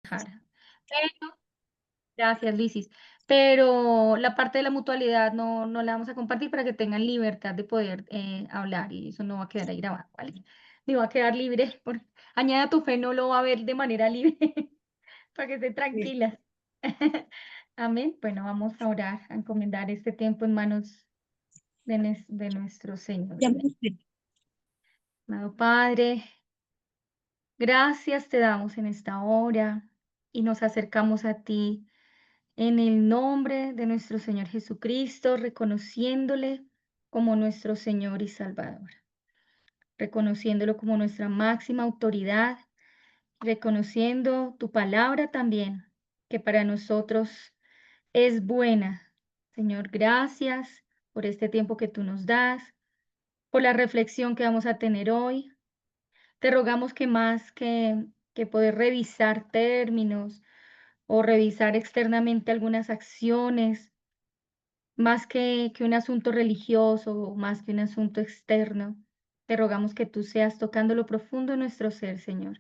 Jara. Gracias, Lisis. Pero la parte de la mutualidad no la vamos a compartir para que tengan libertad de poder hablar y eso no va a quedar ahí grabado, ¿vale? Ni va a quedar libre. Añada tu fe, no lo va a ver de manera libre para que estén Sí. tranquilas. Amén. Bueno, vamos a orar, a encomendar este tiempo en manos de nuestro Señor. Ya me Amén. sé. Amado Padre, gracias te damos en esta hora y nos acercamos a ti. En el nombre de nuestro Señor Jesucristo, reconociéndole como nuestro Señor y Salvador, reconociéndolo como nuestra máxima autoridad, reconociendo tu palabra también, que para nosotros es buena. Señor, gracias por este tiempo que tú nos das, por la reflexión que vamos a tener hoy. Te rogamos que más que poder revisar términos o revisar externamente algunas acciones, más que un asunto religioso o más que un asunto externo, te rogamos que tú seas tocando lo profundo de nuestro ser, Señor,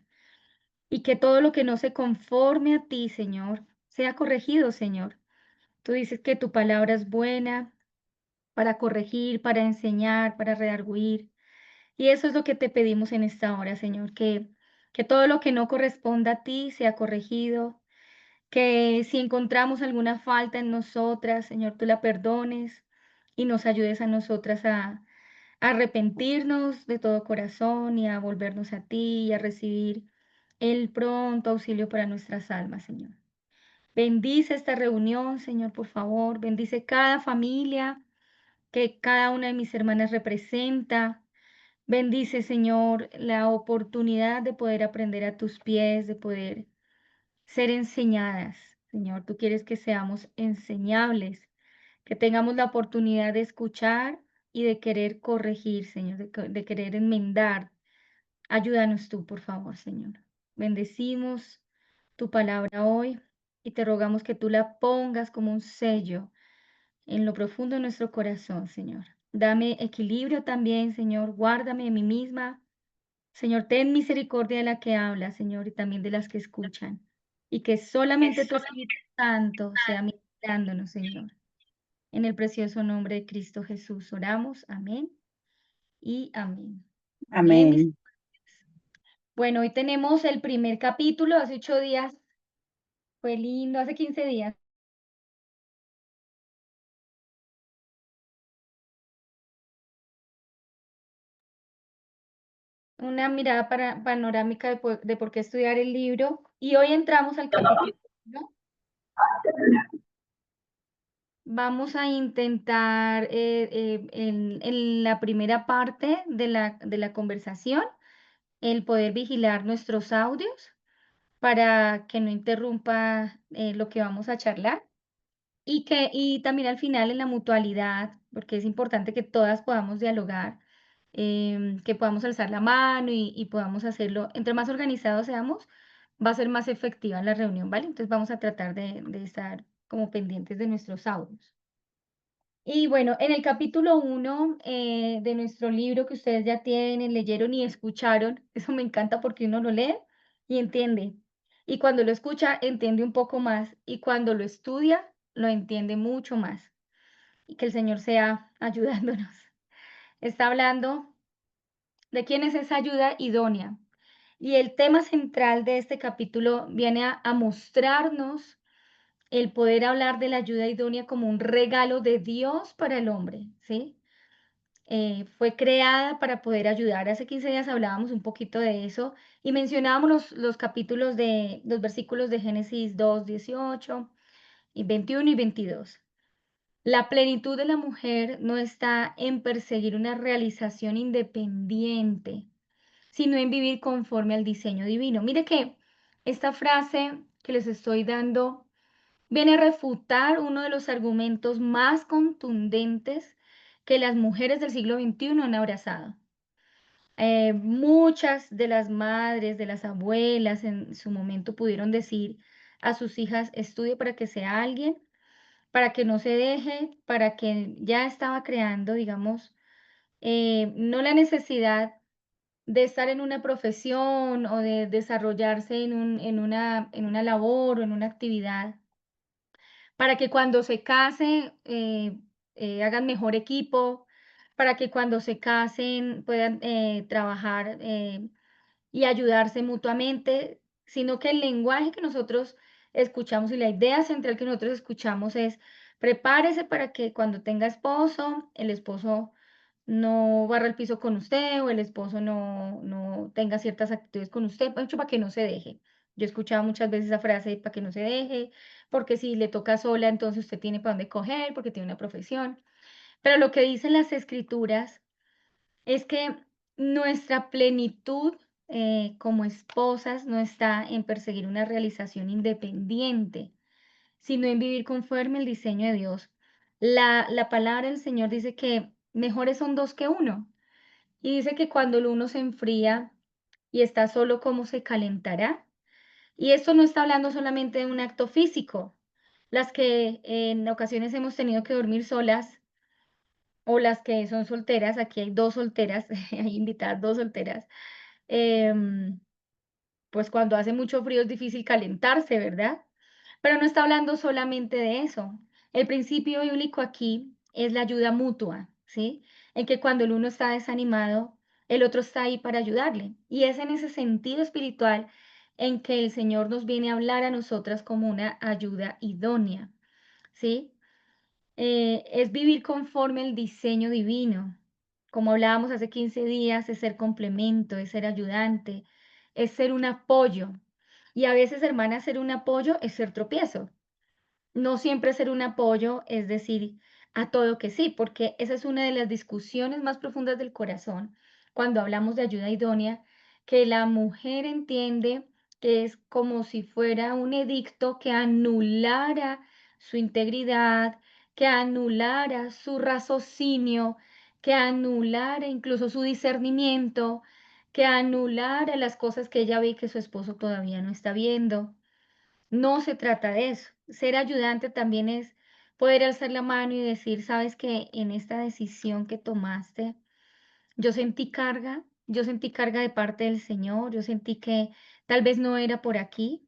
y que todo lo que no se conforme a ti, Señor, sea corregido, Señor. Tú dices que tu palabra es buena para corregir, para enseñar, para redarguir, y eso es lo que te pedimos en esta hora, Señor, que todo lo que no corresponda a ti sea corregido, que si encontramos alguna falta en nosotras, Señor, tú la perdones y nos ayudes a nosotras a arrepentirnos de todo corazón y a volvernos a ti y a recibir el pronto auxilio para nuestras almas, Señor. Bendice esta reunión, Señor, por favor. Bendice cada familia que cada una de mis hermanas representa. Bendice, Señor, la oportunidad de poder aprender a tus pies, de poder ser enseñadas. Señor, tú quieres que seamos enseñables, que tengamos la oportunidad de escuchar y de querer corregir, Señor, de querer enmendar. Ayúdanos tú, por favor, Señor. Bendecimos tu palabra hoy y te rogamos que tú la pongas como un sello en lo profundo de nuestro corazón, Señor. Dame equilibrio también, Señor. Guárdame de mí misma. Señor, ten misericordia de la que habla, Señor, y también de las que escuchan. Y que solamente tu Espíritu Santo sea ministrándonos, Señor. En el precioso nombre de Cristo Jesús oramos. Amén y amén. Bien, Amén. bueno, hoy tenemos el primer capítulo. Hace 8 días fue lindo, hace 15 días. Una mirada panorámica de por qué estudiar el libro. Y hoy entramos al capítulo 1. Vamos a intentar en la primera parte de la conversación el poder vigilar nuestros audios para que no interrumpa lo que vamos a charlar y también al final en la mutualidad, porque es importante que todas podamos dialogar, que podamos alzar la mano y podamos hacerlo. Entre más organizados seamos, va a ser más efectiva la reunión, ¿vale? Entonces vamos a tratar de estar como pendientes de nuestros audios. Y bueno, en el capítulo 1 de nuestro libro que ustedes ya tienen, leyeron y escucharon, eso me encanta porque uno lo lee y entiende. Y cuando lo escucha, entiende un poco más. Y cuando lo estudia, lo entiende mucho más. Y que el Señor sea ayudándonos. Está hablando de quién es esa ayuda idónea. Y el tema central de este capítulo viene a mostrarnos el poder hablar de la ayuda idónea como un regalo de Dios para el hombre, ¿sí? Fue creada para poder ayudar. Hace 15 días hablábamos un poquito de eso y mencionábamos los capítulos de los versículos de Génesis 2, 18 y 21 y 22. La plenitud de la mujer no está en perseguir una realización independiente, sino en vivir conforme al diseño divino. Mire que esta frase que les estoy dando viene a refutar uno de los argumentos más contundentes que las mujeres del siglo XXI han abrazado. Muchas de las madres, de las abuelas en su momento pudieron decir a sus hijas, estudie para que sea alguien, para que no se deje, para que ya estaba creando, digamos, no la necesidad de estar en una profesión o de desarrollarse en una labor o en una actividad, para que cuando se case hagan mejor equipo, para que cuando se casen puedan trabajar y ayudarse mutuamente, sino que el lenguaje que nosotros escuchamos y la idea central que nosotros escuchamos es: prepárese para que cuando tenga esposo, el esposo no barra el piso con usted o el esposo no tenga ciertas actitudes con usted, de hecho, para que no se deje. Yo he escuchado muchas veces esa frase, para que no se deje, porque si le toca sola, entonces usted tiene para dónde coger, porque tiene una profesión. Pero lo que dicen las escrituras es que nuestra plenitud como esposas no está en perseguir una realización independiente, sino en vivir conforme al diseño de Dios. La palabra del Señor dice que mejores son dos que uno. Y dice que cuando el uno se enfría y está solo, ¿cómo se calentará? Y esto no está hablando solamente de un acto físico. Las que en ocasiones hemos tenido que dormir solas o las que son solteras, aquí hay dos solteras, hay invitadas dos solteras, em, pues cuando hace mucho frío es difícil calentarse, ¿verdad? Pero no está hablando solamente de eso. El principio bíblico aquí es la ayuda mutua, ¿sí? En que cuando el uno está desanimado, el otro está ahí para ayudarle. Y es en ese sentido espiritual en que el Señor nos viene a hablar a nosotras como una ayuda idónea, ¿sí? Es vivir conforme al diseño divino. Como hablábamos hace 15 días, es ser complemento, es ser ayudante, es ser un apoyo. Y a veces, hermana, ser un apoyo es ser tropiezo. No siempre ser un apoyo es decir a todo que sí, porque esa es una de las discusiones más profundas del corazón cuando hablamos de ayuda idónea, que la mujer entiende que es como si fuera un edicto que anulara su integridad, que anulara su raciocinio, que anulara incluso su discernimiento, que anulara las cosas que ella ve que su esposo todavía no está viendo. No se trata de eso. Ser ayudante también es poder alzar la mano y decir, sabes que en esta decisión que tomaste, yo sentí carga de parte del Señor, yo sentí que tal vez no era por aquí,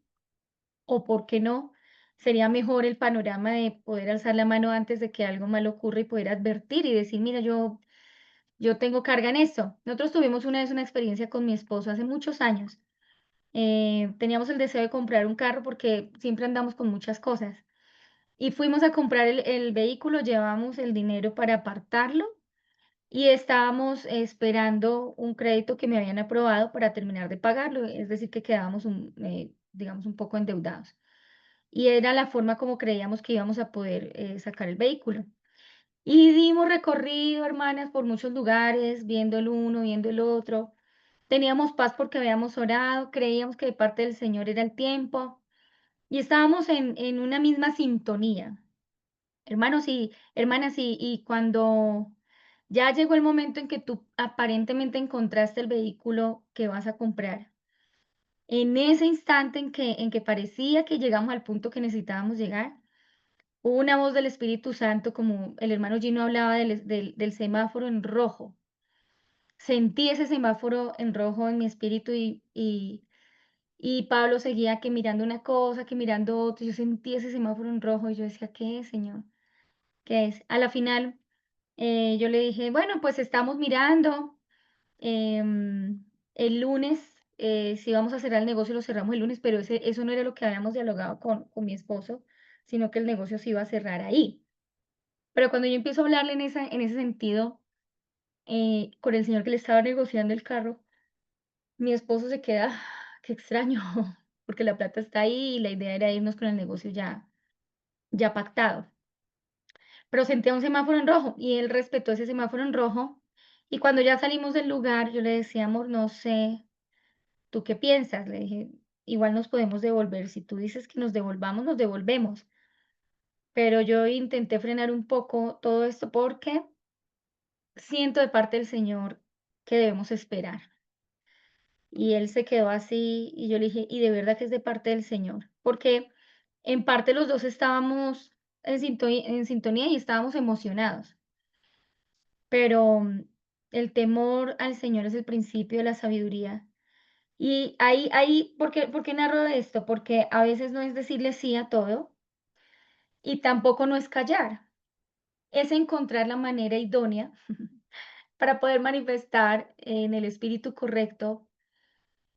o por qué no, sería mejor el panorama de poder alzar la mano antes de que algo malo ocurra y poder advertir y decir, mira, yo tengo carga en esto. Nosotros tuvimos una vez una experiencia con mi esposo hace muchos años. Teníamos el deseo de comprar un carro porque siempre andamos con muchas cosas. Y fuimos a comprar el vehículo, llevamos el dinero para apartarlo y estábamos esperando un crédito que me habían aprobado para terminar de pagarlo, es decir, que quedábamos, digamos, un poco endeudados. Y era la forma como creíamos que íbamos a poder sacar el vehículo. Y dimos recorrido, hermanas, por muchos lugares, viendo el uno, viendo el otro. Teníamos paz porque habíamos orado, creíamos que de parte del Señor era el tiempo y estábamos en una misma sintonía. Hermanos y hermanas, y cuando ya llegó el momento en que tú aparentemente encontraste el vehículo que vas a comprar, en ese instante en que parecía que llegamos al punto que necesitábamos llegar, hubo una voz del Espíritu Santo, como el hermano Gino hablaba del semáforo en rojo. Sentí ese semáforo en rojo en mi espíritu y Pablo seguía que mirando una cosa, que mirando otra. Yo sentí ese semáforo en rojo y yo decía, ¿qué es, Señor? ¿Qué es? A la final, yo le dije, bueno, pues estamos mirando. El lunes, si vamos a cerrar el negocio, lo cerramos el lunes, pero eso no era lo que habíamos dialogado con mi esposo, sino que el negocio se iba a cerrar ahí. Pero cuando yo empiezo a hablarle en ese sentido, con el señor que le estaba negociando el carro, mi esposo se queda, "Ah, qué extraño, porque la plata está ahí y la idea era irnos con el negocio ya pactado. Pero sentía un semáforo en rojo y él respetó ese semáforo en rojo. Y cuando ya salimos del lugar, yo le decía, amor, no sé, ¿tú qué piensas? Le dije, igual nos podemos devolver. Si tú dices que nos devolvamos, nos devolvemos. Pero yo intenté frenar un poco todo esto porque siento de parte del Señor que debemos esperar. Y él se quedó así y yo le dije, y de verdad que es de parte del Señor, porque en parte los dos estábamos en sintonía y estábamos emocionados, pero El temor al Señor es el principio de la sabiduría. Y ahí, ¿por qué narro esto? Porque a veces no es decirle sí a todo y tampoco no es callar, es encontrar la manera idónea para poder manifestar en el espíritu correcto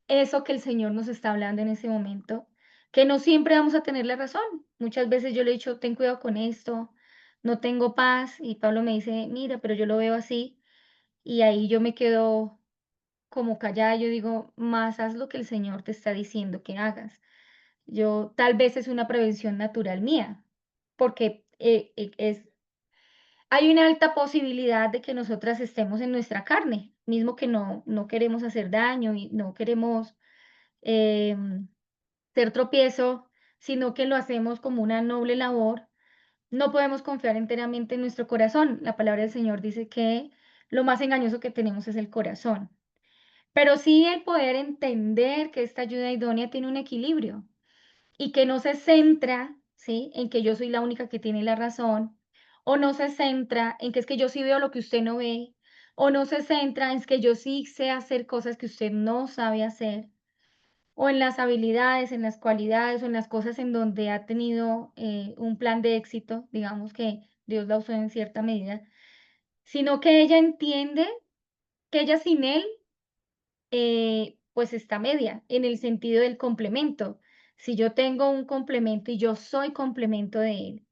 eso que el Señor nos está hablando en ese momento, que no siempre vamos a tener la razón. Muchas veces yo le he dicho, ten cuidado con esto, no tengo paz, y Pablo me dice, mira, pero yo lo veo así, y ahí yo me quedo como callada, yo digo, más haz lo que el Señor te está diciendo que hagas. Yo tal vez es una prevención natural mía, porque hay una alta posibilidad de que nosotras estemos en nuestra carne, mismo que no queremos hacer daño y no queremos em, ser tropiezo, sino que lo hacemos como una noble labor. No podemos confiar enteramente en nuestro corazón. La palabra del Señor dice que lo más engañoso que tenemos es el corazón. Pero sí el poder entender que esta ayuda idónea tiene un equilibrio y que no se centra, ¿sí?, en que yo soy la única que tiene la razón, o no se centra en que es que yo sí veo lo que usted no ve, o no se centra en que yo sí sé hacer cosas que usted no sabe hacer, o en las habilidades, en las cualidades, o en las cosas en donde ha tenido un plan de éxito, digamos que Dios la usó en cierta medida, sino que ella entiende que ella sin él pues está media, en el sentido del complemento. Si yo tengo un complemento y yo soy complemento de él,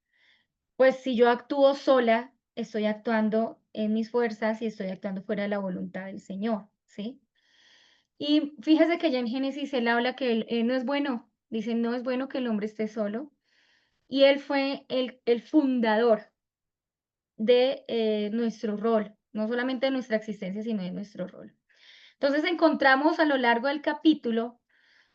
pues si yo actúo sola, estoy actuando en mis fuerzas y estoy actuando fuera de la voluntad del Señor, ¿sí? Y fíjese que ya en Génesis él habla que él no es bueno, dice, no es bueno que el hombre esté solo. Y él fue el fundador de nuestro rol, no solamente de nuestra existencia, sino de nuestro rol. Entonces encontramos a lo largo del capítulo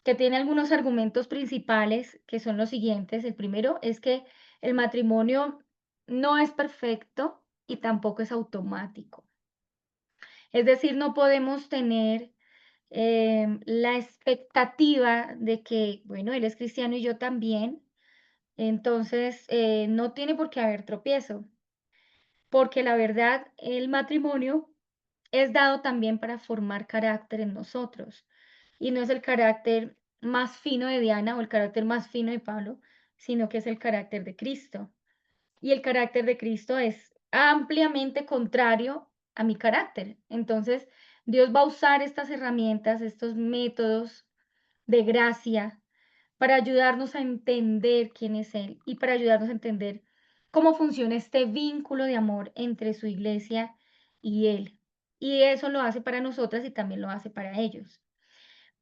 que tiene algunos argumentos principales que son los siguientes. El primero es que el matrimonio no es perfecto y tampoco es automático. Es decir, no podemos tener la expectativa de que, bueno, él es cristiano y yo también, entonces no tiene por qué haber tropiezo, porque la verdad, el matrimonio es dado también para formar carácter en nosotros. Y no es el carácter más fino de Diana o el carácter más fino de Pablo, sino que es el carácter de Cristo. Y el carácter de Cristo es ampliamente contrario a mi carácter. Entonces, Dios va a usar estas herramientas, estos métodos de gracia para ayudarnos a entender quién es Él y para ayudarnos a entender cómo funciona este vínculo de amor entre su iglesia y Él. Y eso lo hace para nosotras y también lo hace para ellos.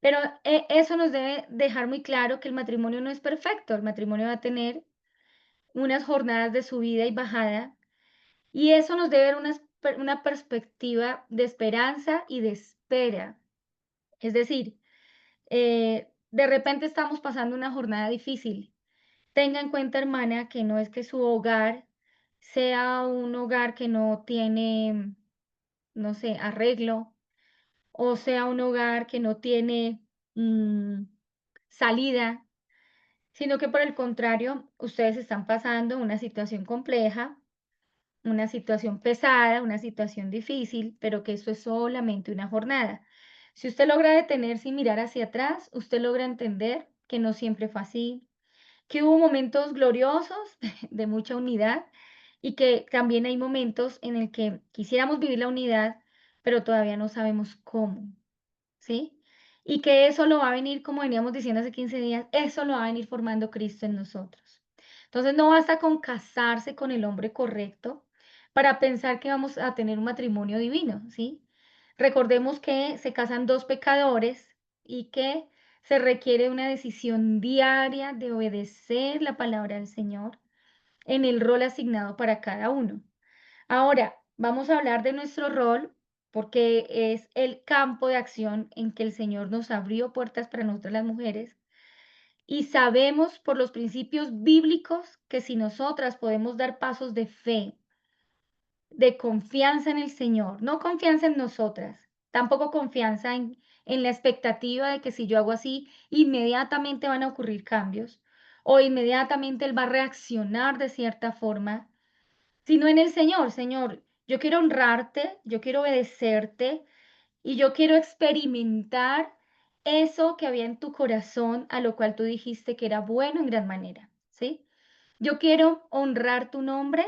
Pero eso nos debe dejar muy claro que el matrimonio no es perfecto. El matrimonio va a tener unas jornadas de subida y bajada y eso nos debe dar una perspectiva de esperanza y de espera. Es decir, de repente estamos pasando una jornada difícil. Tenga en cuenta, hermana, que no es que su hogar sea un hogar que no tiene, no sé, arreglo, o sea un hogar que no tiene mm, salida, sino que por el contrario, ustedes están pasando una situación compleja, una situación pesada, una situación difícil, pero que eso es solamente una jornada. Si usted logra detenerse y mirar hacia atrás, usted logra entender que no siempre fue así, que hubo momentos gloriosos de mucha unidad y que también hay momentos en el que quisiéramos vivir la unidad, pero todavía no sabemos cómo, ¿sí? Y que eso lo va a venir, como veníamos diciendo hace 15 días, eso lo va a venir formando Cristo en nosotros. Entonces no basta con casarse con el hombre correcto para pensar que vamos a tener un matrimonio divino, ¿sí? Recordemos que se casan dos pecadores y que se requiere una decisión diaria de obedecer la palabra del Señor en el rol asignado para cada uno. Ahora, vamos a hablar de nuestro rol porque es el campo de acción en que el Señor nos abrió puertas para nosotras las mujeres y sabemos por los principios bíblicos que si nosotras podemos dar pasos de fe, de confianza en el Señor, no confianza en nosotras, tampoco confianza en la expectativa de que si yo hago así, inmediatamente van a ocurrir cambios o inmediatamente Él va a reaccionar de cierta forma, sino en el Señor. Señor, Yo quiero honrarte, yo quiero obedecerte y yo quiero experimentar eso que había en tu corazón, a lo cual tú dijiste que era bueno en gran manera, ¿sí? Yo quiero honrar tu nombre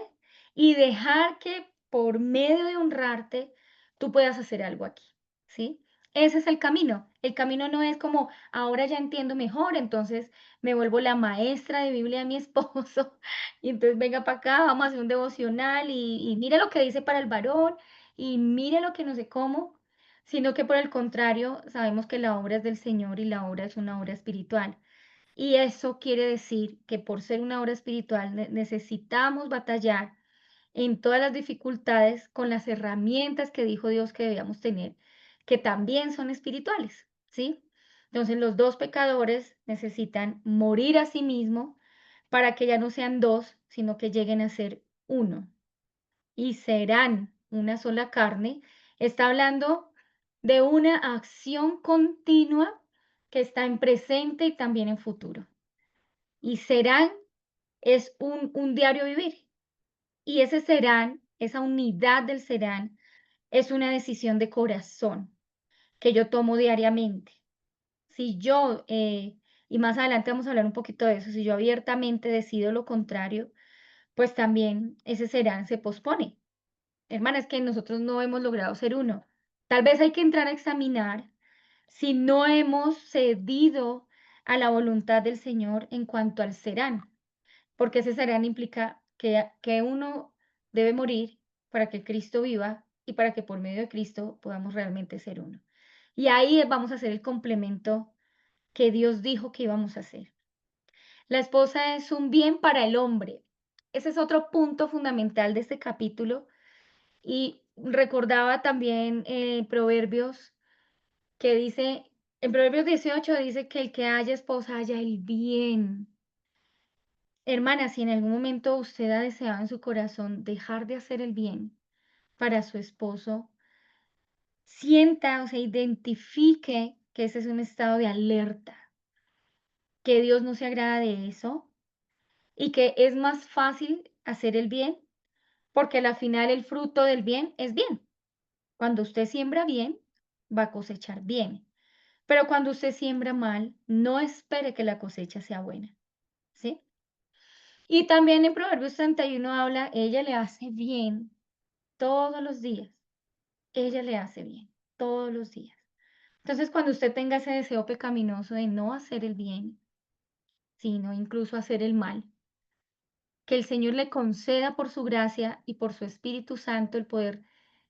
y dejar que por medio de honrarte tú puedas hacer algo aquí, ¿sí? Ese es el camino. El camino no es como ahora ya entiendo mejor, entonces me vuelvo la maestra de Biblia de mi esposo y entonces venga para acá, vamos a hacer un devocional y mire lo que dice para el varón y mire lo que no sé cómo, sino que por el contrario sabemos que la obra es del Señor y la obra es una obra espiritual. Y eso quiere decir que por ser una obra espiritual necesitamos batallar en todas las dificultades con las herramientas que dijo Dios que debíamos tener, que también son espirituales, ¿sí? Entonces los dos pecadores necesitan morir a sí mismos para que ya no sean dos, sino que lleguen a ser uno y serán una sola carne. Está hablando de una acción continua que está en presente y también en futuro. Y serán es un diario vivir. Y ese serán, esa unidad del serán, es una decisión de corazón que yo tomo diariamente. Si yo, y más adelante vamos a hablar un poquito de eso, si yo abiertamente decido lo contrario, pues también ese serán se pospone. Hermana, es que nosotros no hemos logrado ser uno. Tal vez hay que entrar a examinar si no hemos cedido a la voluntad del Señor en cuanto al serán. Porque ese serán implica que uno debe morir para que Cristo viva y para que por medio de Cristo podamos realmente ser uno. Y ahí vamos a hacer el complemento que Dios dijo que íbamos a hacer. La esposa es un bien para el hombre. Ese es otro punto fundamental de este capítulo. Y recordaba también Proverbios que dice, en Proverbios 18 dice que el que haya esposa haya el bien. Hermana, si en algún momento usted ha deseado en su corazón dejar de hacer el bien para su esposo, sienta, o sea, identifique que ese es un estado de alerta, que Dios no se agrada de eso y que es más fácil hacer el bien porque al final el fruto del bien es bien. Cuando usted siembra bien, va a cosechar bien. Pero cuando usted siembra mal, no espere que la cosecha sea buena, ¿sí? Y también en Proverbios 31 habla, ella le hace bien todos los días. Ella le hace bien todos los días. Entonces, cuando usted tenga ese deseo pecaminoso de no hacer el bien, sino incluso hacer el mal, que el Señor le conceda por su gracia y por su Espíritu Santo el poder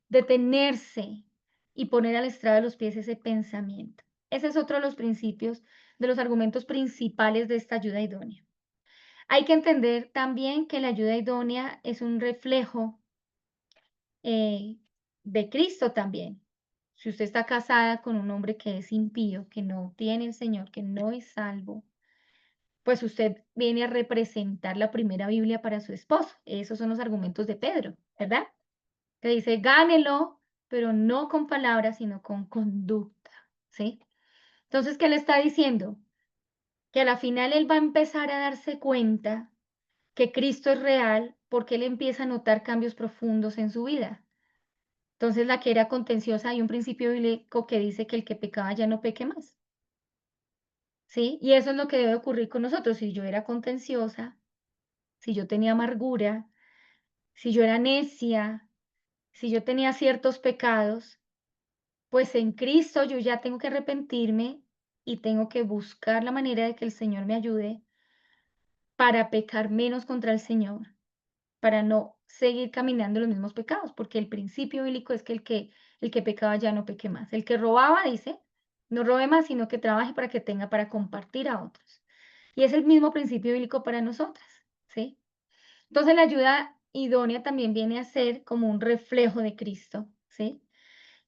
detenerse y poner al estrado de los pies ese pensamiento. Ese es otro de los principios, de los argumentos principales de esta ayuda idónea. Hay que entender también que la ayuda idónea es un reflejo eh, de Cristo también. Si usted está casada con un hombre que es impío, que no tiene el Señor, que no es salvo, pues usted viene a representar la primera Biblia para su esposo. Esos son los argumentos de Pedro, ¿verdad? Que dice, gánelo, pero no con palabras, sino con conducta, ¿sí? Entonces, ¿qué le está diciendo? Que a la final él va a empezar a darse cuenta que Cristo es real porque él empieza a notar cambios profundos en su vida. Entonces, la que era contenciosa, hay un principio bíblico que dice que el que pecaba ya no peque más, ¿sí? Y eso es lo que debe ocurrir con nosotros. Si yo era contenciosa, si yo tenía amargura, si yo era necia, si yo tenía ciertos pecados, pues en Cristo yo ya tengo que arrepentirme y tengo que buscar la manera de que el Señor me ayude para pecar menos contra el Señor, para no seguir caminando en los mismos pecados, porque el principio bíblico es que el que pecaba ya no peque más. El que robaba, dice, no robe más, sino que trabaje para que tenga para compartir a otros. Y es el mismo principio bíblico para nosotras, ¿sí? Entonces la ayuda idónea también viene a ser como un reflejo de Cristo, ¿sí?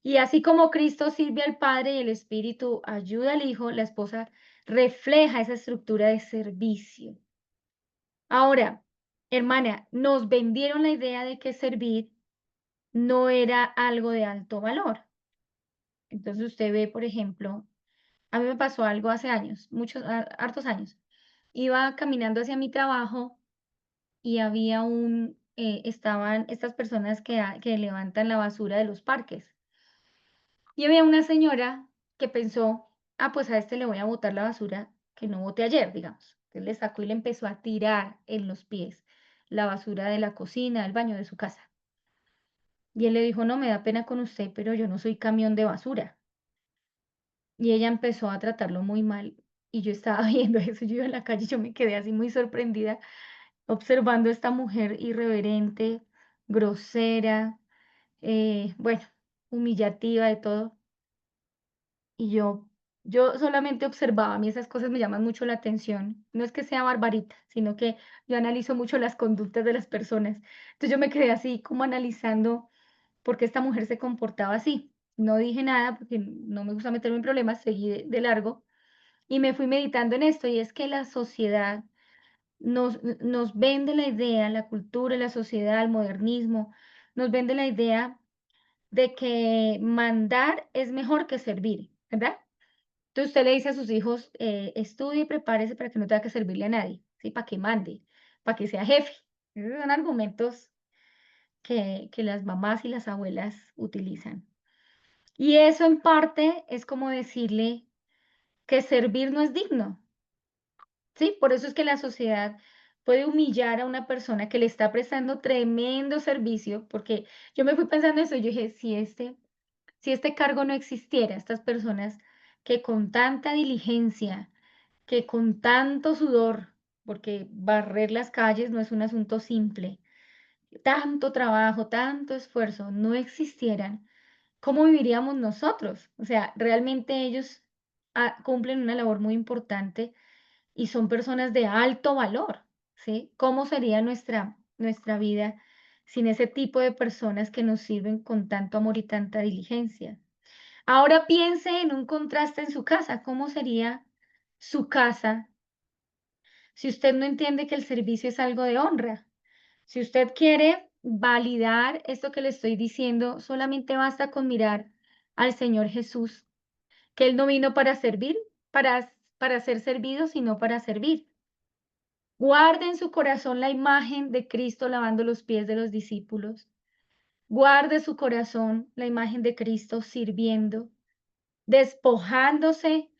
Y así como Cristo sirve al Padre y el Espíritu ayuda al Hijo, la esposa refleja esa estructura de servicio. Ahora, hermana, nos vendieron la idea de que servir no era algo de alto valor. Entonces usted ve, por ejemplo, a mí me pasó algo hace años, muchos, hartos años. Iba caminando hacia mi trabajo y había estaban estas personas que levantan la basura de los parques. Y había una señora que pensó, ah, pues a este le voy a botar la basura que no boté ayer, digamos. Entonces le sacó y le empezó a tirar en los pies la basura de la cocina, del baño de su casa. Y él le dijo, no, me da pena con usted, pero yo no soy camión de basura. Y ella empezó a tratarlo muy mal. Y yo estaba viendo eso, yo iba en la calle, yo me quedé así muy sorprendida observando a esta mujer irreverente, grosera, bueno, humillativa de todo. Y yo solamente observaba, a mí esas cosas me llaman mucho la atención. No es que sea barbarita, sino que yo analizo mucho las conductas de las personas. Entonces yo me quedé así como analizando por qué esta mujer se comportaba así. No dije nada porque no me gusta meterme en problemas, seguí de largo y me fui meditando en esto, y es que la sociedad nos vende la idea, la cultura, la sociedad, el modernismo, nos vende la idea de que mandar es mejor que servir, ¿verdad? Entonces usted le dice a sus hijos, estudie y prepárese para que no tenga que servirle a nadie, ¿sí? Para que mande, para que sea jefe. Esos son argumentos que las mamás y las abuelas utilizan. Y eso en parte es como decirle que servir no es digno, ¿sí? Por eso es que la sociedad puede humillar a una persona que le está prestando tremendo servicio, porque yo me fui pensando eso, yo dije, si este cargo no existiera, estas personas que con tanta diligencia, que con tanto sudor, porque barrer las calles no es un asunto simple, tanto trabajo, tanto esfuerzo, no existieran, ¿cómo viviríamos nosotros? O sea, realmente ellos cumplen una labor muy importante y son personas de alto valor, ¿sí? ¿Cómo sería nuestra vida sin ese tipo de personas que nos sirven con tanto amor y tanta diligencia? Ahora piense en un contraste en su casa. ¿Cómo sería su casa si usted no entiende que el servicio es algo de honra? Si usted quiere validar esto que le estoy diciendo, solamente basta con mirar al Señor Jesús, que Él no vino para servir, para ser servido, sino para servir. Guarde en su corazón la imagen de Cristo lavando los pies de los discípulos. Guarde su corazón la imagen de Cristo sirviendo, despojándose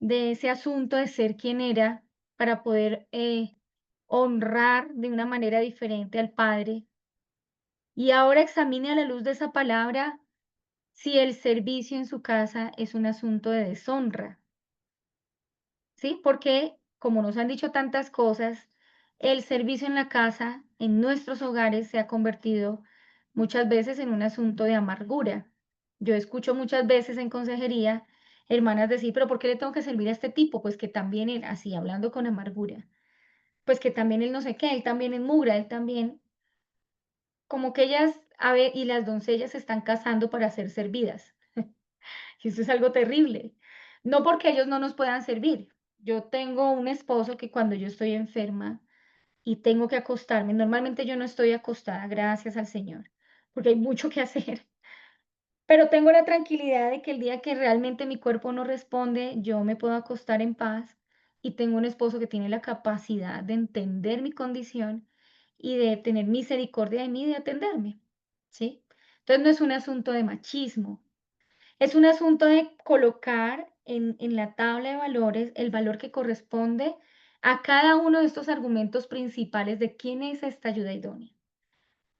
de ese asunto de ser quien era para poder honrar de una manera diferente al Padre. Y ahora examine a la luz de esa palabra si el servicio en su casa es un asunto de deshonra. ¿Sí? Porque, como nos han dicho tantas cosas, el servicio en la casa, en nuestros hogares, se ha convertido muchas veces en un asunto de amargura. Yo escucho muchas veces en consejería hermanas decir, pero ¿por qué le tengo que servir a este tipo? Pues que también él, así hablando con amargura, pues que también él no sé qué, él también es mugre, él también, como que ellas, a ver, y las doncellas se están casando para ser servidas. Y eso es algo terrible. No porque ellos no nos puedan servir. Yo tengo un esposo que cuando yo estoy enferma y tengo que acostarme, normalmente yo no estoy acostada, gracias al Señor, porque hay mucho que hacer, pero tengo la tranquilidad de que el día que realmente mi cuerpo no responde, yo me puedo acostar en paz y tengo un esposo que tiene la capacidad de entender mi condición y de tener misericordia de mí y de atenderme, ¿sí? Entonces no es un asunto de machismo, es un asunto de colocar en la tabla de valores el valor que corresponde a cada uno de estos argumentos principales de quién es esta ayuda idónea.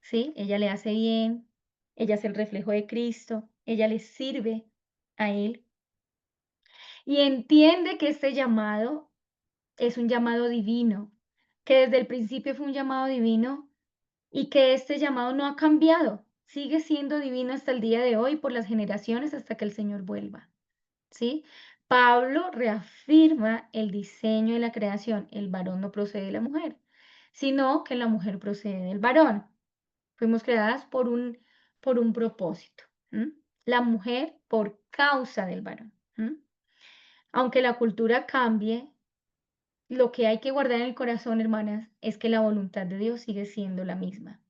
¿Sí? Ella le hace bien, ella es el reflejo de Cristo, ella le sirve a Él y entiende que este llamado es un llamado divino, que desde el principio fue un llamado divino y que este llamado no ha cambiado, sigue siendo divino hasta el día de hoy por las generaciones hasta que el Señor vuelva. ¿Sí? Pablo reafirma el diseño de la creación. El varón no procede de la mujer, sino que la mujer procede del varón. Fuimos creadas por un propósito. ¿M? La mujer por causa del varón. ¿M? Aunque la cultura cambie, lo que hay que guardar en el corazón, hermanas, es que la voluntad de Dios sigue siendo la misma.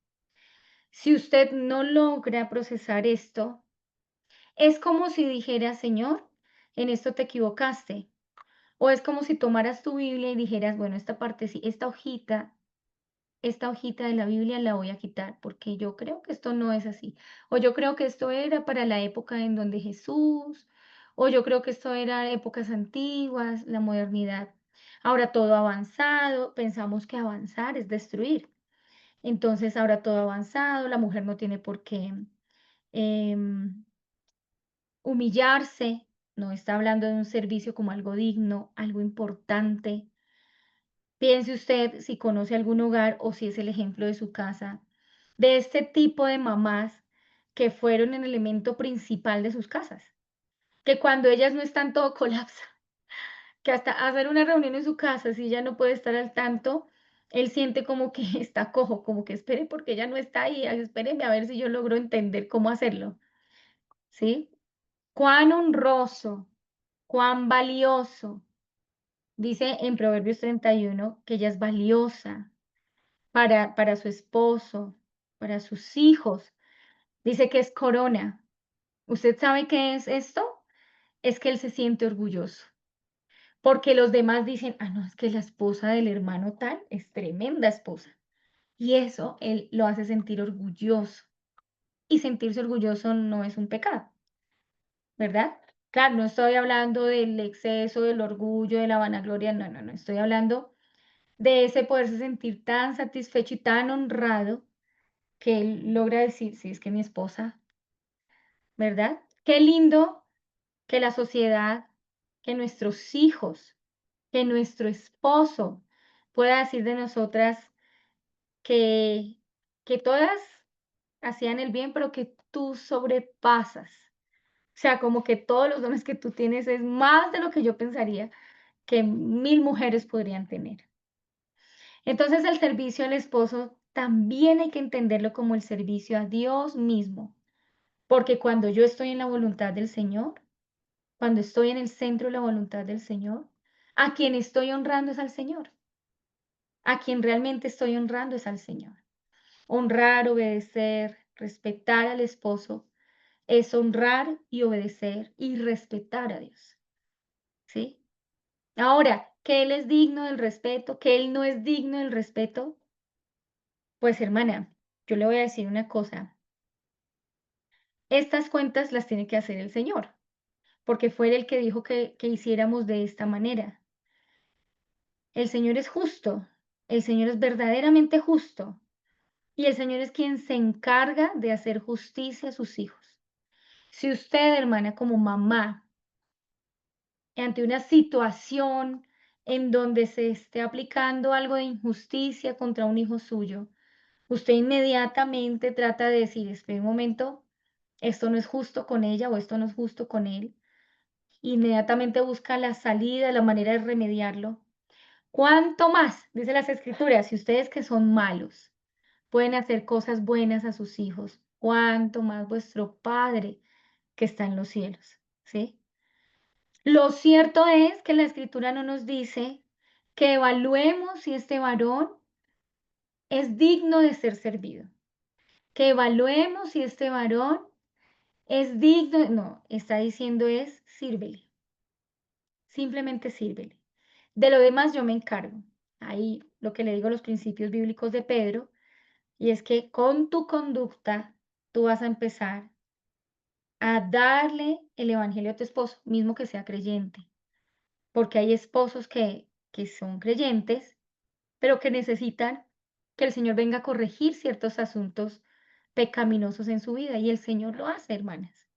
Si usted no logra procesar esto, es como si dijera, Señor, en esto te equivocaste. O es como si tomaras tu Biblia y dijeras, bueno, esta parte sí, esta hojita, esta hojita de la Biblia la voy a quitar porque yo creo que esto no es así. O yo creo que esto era para la época en donde Jesús, o yo creo que esto era épocas antiguas, la modernidad. Ahora todo ha avanzado, pensamos que avanzar es destruir. Entonces ahora todo ha avanzado, la mujer no tiene por qué em, humillarse, no está hablando de un servicio como algo digno, algo importante. Piense usted si conoce algún hogar o si es el ejemplo de su casa, de este tipo de mamás que fueron el elemento principal de sus casas, que cuando ellas no están todo colapsa, que hasta hacer una reunión en su casa, si ella no puede estar al tanto, él siente como que está cojo, como que espere porque ella no está ahí, espéreme a ver si yo logro entender cómo hacerlo, ¿sí? Cuán honroso, cuán valioso. Dice en Proverbios 31 que ella es valiosa para su esposo, para sus hijos. Dice que es corona. ¿Usted sabe qué es esto? Es que él se siente orgulloso, porque los demás dicen, ah, no, es que la esposa del hermano tal es tremenda esposa. Y eso él lo hace sentir orgulloso. Y sentirse orgulloso no es un pecado, ¿verdad? Claro, no estoy hablando del exceso, del orgullo, de la vanagloria, no, no, no, estoy hablando de ese poderse sentir tan satisfecho y tan honrado que él logra decir, sí, es que mi esposa, ¿verdad? Qué lindo que la sociedad, que nuestros hijos, que nuestro esposo pueda decir de nosotras que, que todas hacían el bien, pero que tú sobrepasas. O sea, como que todos los dones que tú tienes es más de lo que yo pensaría que 1000 mujeres podrían tener. Entonces, el servicio al esposo también hay que entenderlo como el servicio a Dios mismo, porque cuando yo estoy en la voluntad del Señor, cuando estoy en el centro de la voluntad del Señor, a quien estoy honrando es al Señor, a quien realmente estoy honrando es al Señor. Honrar, obedecer, respetar al esposo es honrar y obedecer y respetar a Dios, ¿sí? Ahora, que Él es digno del respeto, que Él no es digno del respeto, pues hermana, yo le voy a decir una cosa, estas cuentas las tiene que hacer el Señor, porque fue Él el que dijo que hiciéramos de esta manera. El Señor es justo, el Señor es verdaderamente justo y el Señor es quien se encarga de hacer justicia a sus hijos. Si usted, hermana, como mamá, ante una situación en donde se esté aplicando algo de injusticia contra un hijo suyo, usted inmediatamente trata de decir, espera un momento, esto no es justo con ella o esto no es justo con él. Inmediatamente busca la salida, la manera de remediarlo. ¿Cuánto más? Dice las escrituras, si ustedes que son malos pueden hacer cosas buenas a sus hijos, cuánto más vuestro Padre que está en los cielos, ¿sí? Lo cierto es que la escritura no nos dice que evaluemos si este varón es digno de ser servido, que evaluemos si este varón es digno, no, está diciendo es sírvele, simplemente sírvele. De lo demás yo me encargo. Ahí lo que le digo los principios bíblicos de Pedro, y es que con tu conducta tú vas a empezar a darle el evangelio a tu esposo, mismo que sea creyente, porque hay esposos que son creyentes, pero que necesitan que el Señor venga a corregir ciertos asuntos pecaminosos en su vida, y el Señor lo hace, hermanas.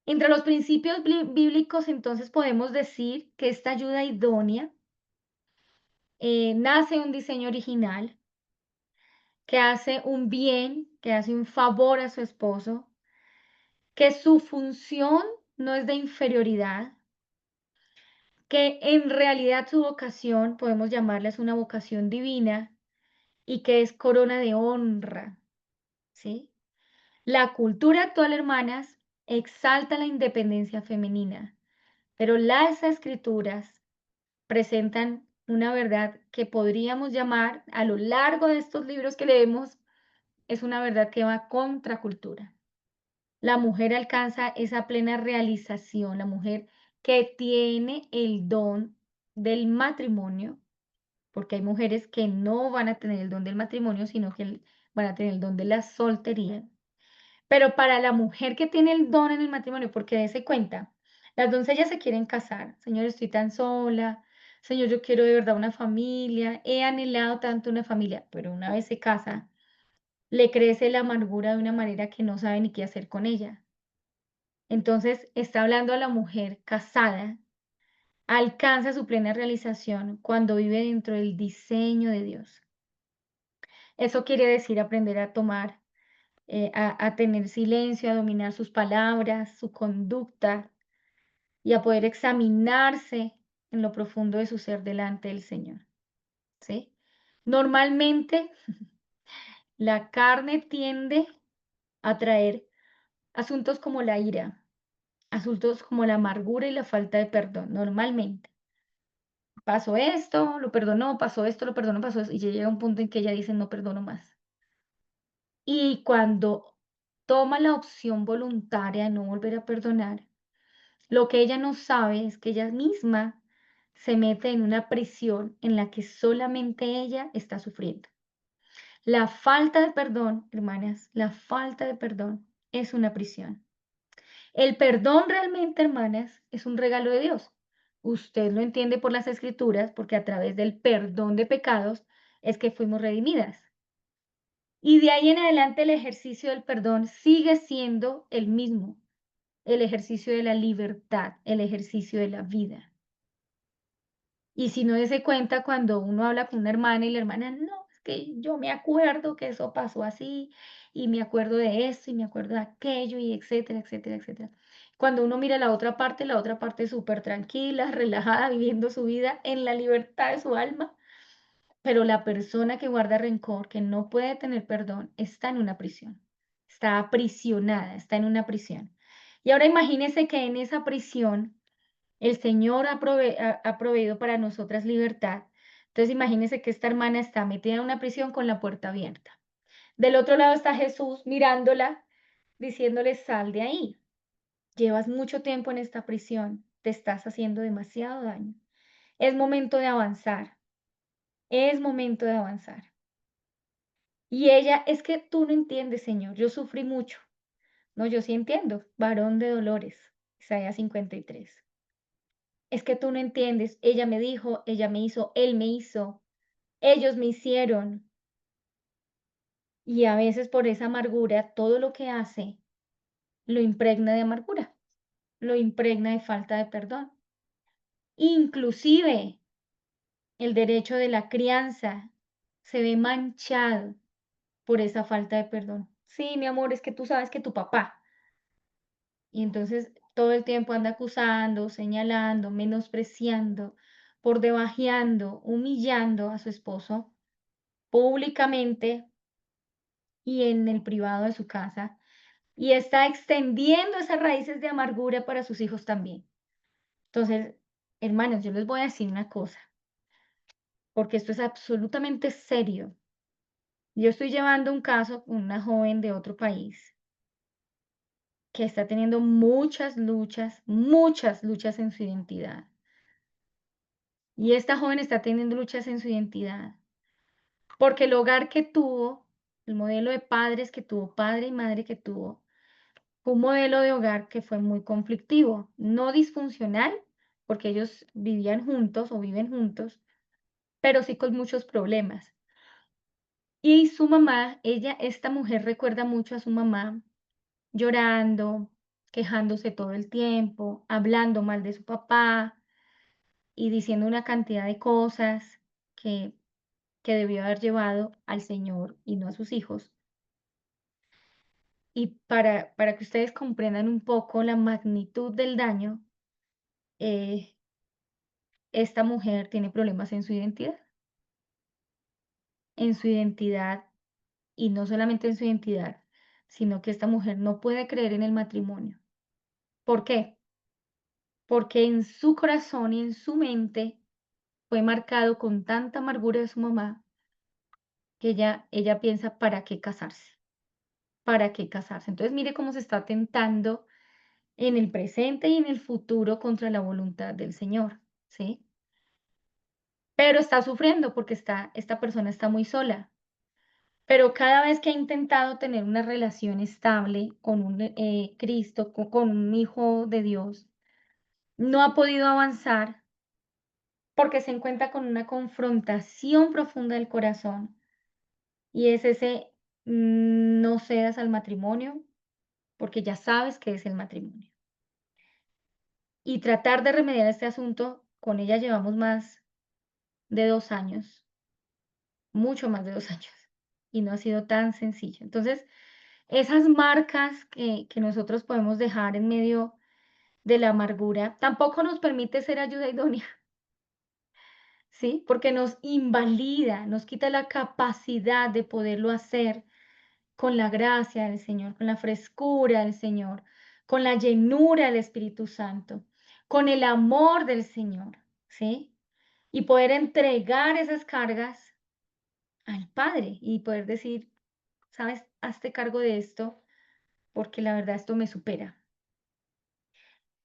Entre los principios bíblicos, entonces, podemos decir que esta ayuda idónea nace un diseño original que hace un bien, que hace un favor a su esposo, que su función no es de inferioridad, que en realidad su vocación, podemos llamarla, es una vocación divina y que es corona de honra, ¿sí? La cultura actual, hermanas, exalta la independencia femenina, pero las escrituras presentan una verdad que podríamos llamar, a lo largo de estos libros que leemos, es una verdad que va contra cultura. La mujer alcanza esa plena realización, la mujer que tiene el don del matrimonio, porque hay mujeres que no van a tener el don del matrimonio, sino que van a tener el don de la soltería. Pero para la mujer que tiene el don en el matrimonio, porque dése cuenta, las doncellas se quieren casar. Señor, estoy tan sola. Señor, yo quiero de verdad una familia. He anhelado tanto una familia, pero una vez se casa, le crece la amargura de una manera que no sabe ni qué hacer con ella. Entonces, está hablando a la mujer casada, alcanza su plena realización cuando vive dentro del diseño de Dios. Eso quiere decir aprender a tomar, a tener silencio, a dominar sus palabras, su conducta y a poder examinarse en lo profundo de su ser delante del Señor, ¿sí? Normalmente la carne tiende a traer asuntos como la ira, asuntos como la amargura y la falta de perdón, normalmente. Pasó esto, lo perdonó, pasó esto, lo perdonó, pasó eso, y ya llega un punto en que ella dice: "No perdono más". Y cuando toma la opción voluntaria de no volver a perdonar, lo que ella no sabe es que ella misma se mete en una prisión en la que solamente ella está sufriendo. La falta de perdón, hermanas, la falta de perdón es una prisión. El perdón realmente, hermanas, es un regalo de Dios. Usted lo entiende por las escrituras, porque a través del perdón de pecados es que fuimos redimidas. Y de ahí en adelante el ejercicio del perdón sigue siendo el mismo, el ejercicio de la libertad, el ejercicio de la vida. Y si no dese cuenta cuando uno habla con una hermana y la hermana, no, es que yo me acuerdo que eso pasó así, y me acuerdo de esto, y me acuerdo de aquello, y etcétera, etcétera, etcétera. Cuando uno mira la otra parte súper tranquila, relajada, viviendo su vida en la libertad de su alma, pero la persona que guarda rencor, que no puede tener perdón, está en una prisión, está aprisionada, está en una prisión. Y ahora imagínese que en esa prisión el Señor ha proveído para nosotras libertad. Entonces, imagínese que esta hermana está metida en una prisión con la puerta abierta. Del otro lado está Jesús mirándola, diciéndole: "Sal de ahí. Llevas mucho tiempo en esta prisión, te estás haciendo demasiado daño. Es momento de avanzar, es momento de avanzar". Y ella: "Es que tú no entiendes, Señor, yo sufrí mucho". No, yo sí entiendo, varón de dolores, Isaías 53. Es que tú no entiendes, ella me dijo, ella me hizo, él me hizo, ellos me hicieron. Y a veces por esa amargura, todo lo que hace lo impregna de amargura, lo impregna de falta de perdón. Inclusive el derecho de la crianza se ve manchado por esa falta de perdón. Sí, mi amor, es que tú sabes que tu papá. Y entonces todo el tiempo anda acusando, señalando, menospreciando, por debajeando, humillando a su esposo públicamente y en el privado de su casa, y está extendiendo esas raíces de amargura para sus hijos también. Entonces, hermanos, yo les voy a decir una cosa, porque esto es absolutamente serio. Yo estoy llevando un caso con una joven de otro país que está teniendo muchas luchas en su identidad. Y esta joven está teniendo luchas en su identidad, porque el hogar que tuvo, el modelo de padres que tuvo, padre y madre que tuvo, fue un modelo de hogar que fue muy conflictivo, no disfuncional, porque ellos vivían juntos o viven juntos, pero sí con muchos problemas. Y su mamá, esta mujer recuerda mucho a su mamá llorando, quejándose todo el tiempo, hablando mal de su papá y diciendo una cantidad de cosas que, que debió haber llevado al Señor y no a sus hijos. Y para que ustedes comprendan un poco la magnitud del daño, eh, esta mujer tiene problemas en su identidad, y no solamente en su identidad, sino que esta mujer no puede creer en el matrimonio. ¿Por qué? Porque en su corazón y en su mente fue marcado con tanta amargura de su mamá que ella piensa: ¿para qué casarse? ¿Para qué casarse? Entonces mire cómo se está tentando en el presente y en el futuro contra la voluntad del Señor, ¿sí? pero está sufriendo porque esta persona está muy sola. Pero cada vez que ha intentado tener una relación estable con un Cristo, con un hijo de Dios, no ha podido avanzar porque se encuentra con una confrontación profunda del corazón y es ese no cedas al matrimonio porque ya sabes que es el matrimonio. Y tratar de remediar este asunto, con ella llevamos más de 2 años, mucho más de 2 años, y no ha sido tan sencillo. Entonces, esas marcas que nosotros podemos dejar en medio de la amargura tampoco nos permite ser ayuda idónea, ¿sí? Porque nos invalida, nos quita la capacidad de poderlo hacer con la gracia del Señor, con la frescura del Señor, con la llenura del Espíritu Santo, con el amor del Señor, ¿sí? Y poder entregar esas cargas al Padre y poder decir, sabes, hazte cargo de esto, porque la verdad esto me supera.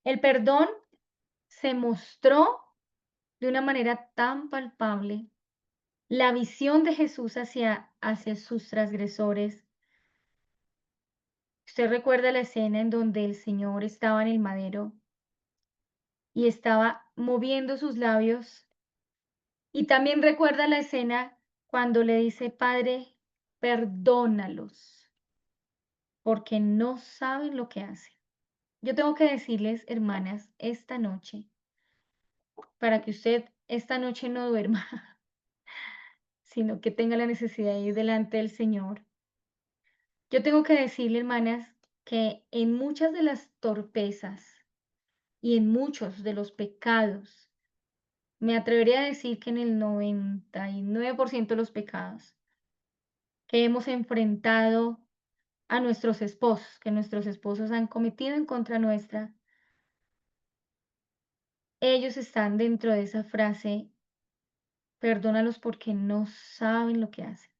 El perdón se mostró de una manera tan palpable. La visión de Jesús hacia sus transgresores. Usted recuerda la escena en donde el Señor estaba en el madero y estaba moviendo sus labios. Y también recuerda la escena cuando le dice, Padre, perdónalos, porque no saben lo que hacen. Yo tengo que decirles, hermanas, esta noche, para que usted esta noche no duerma, sino que tenga la necesidad de ir delante del Señor. Yo tengo que decirle, hermanas, que en muchas de las torpezas y en muchos de los pecados, me atrevería a decir que en el 99% de los pecados que hemos enfrentado a nuestros esposos, que nuestros esposos han cometido en contra nuestra, ellos están dentro de esa frase, perdónalos porque no saben lo que hacen.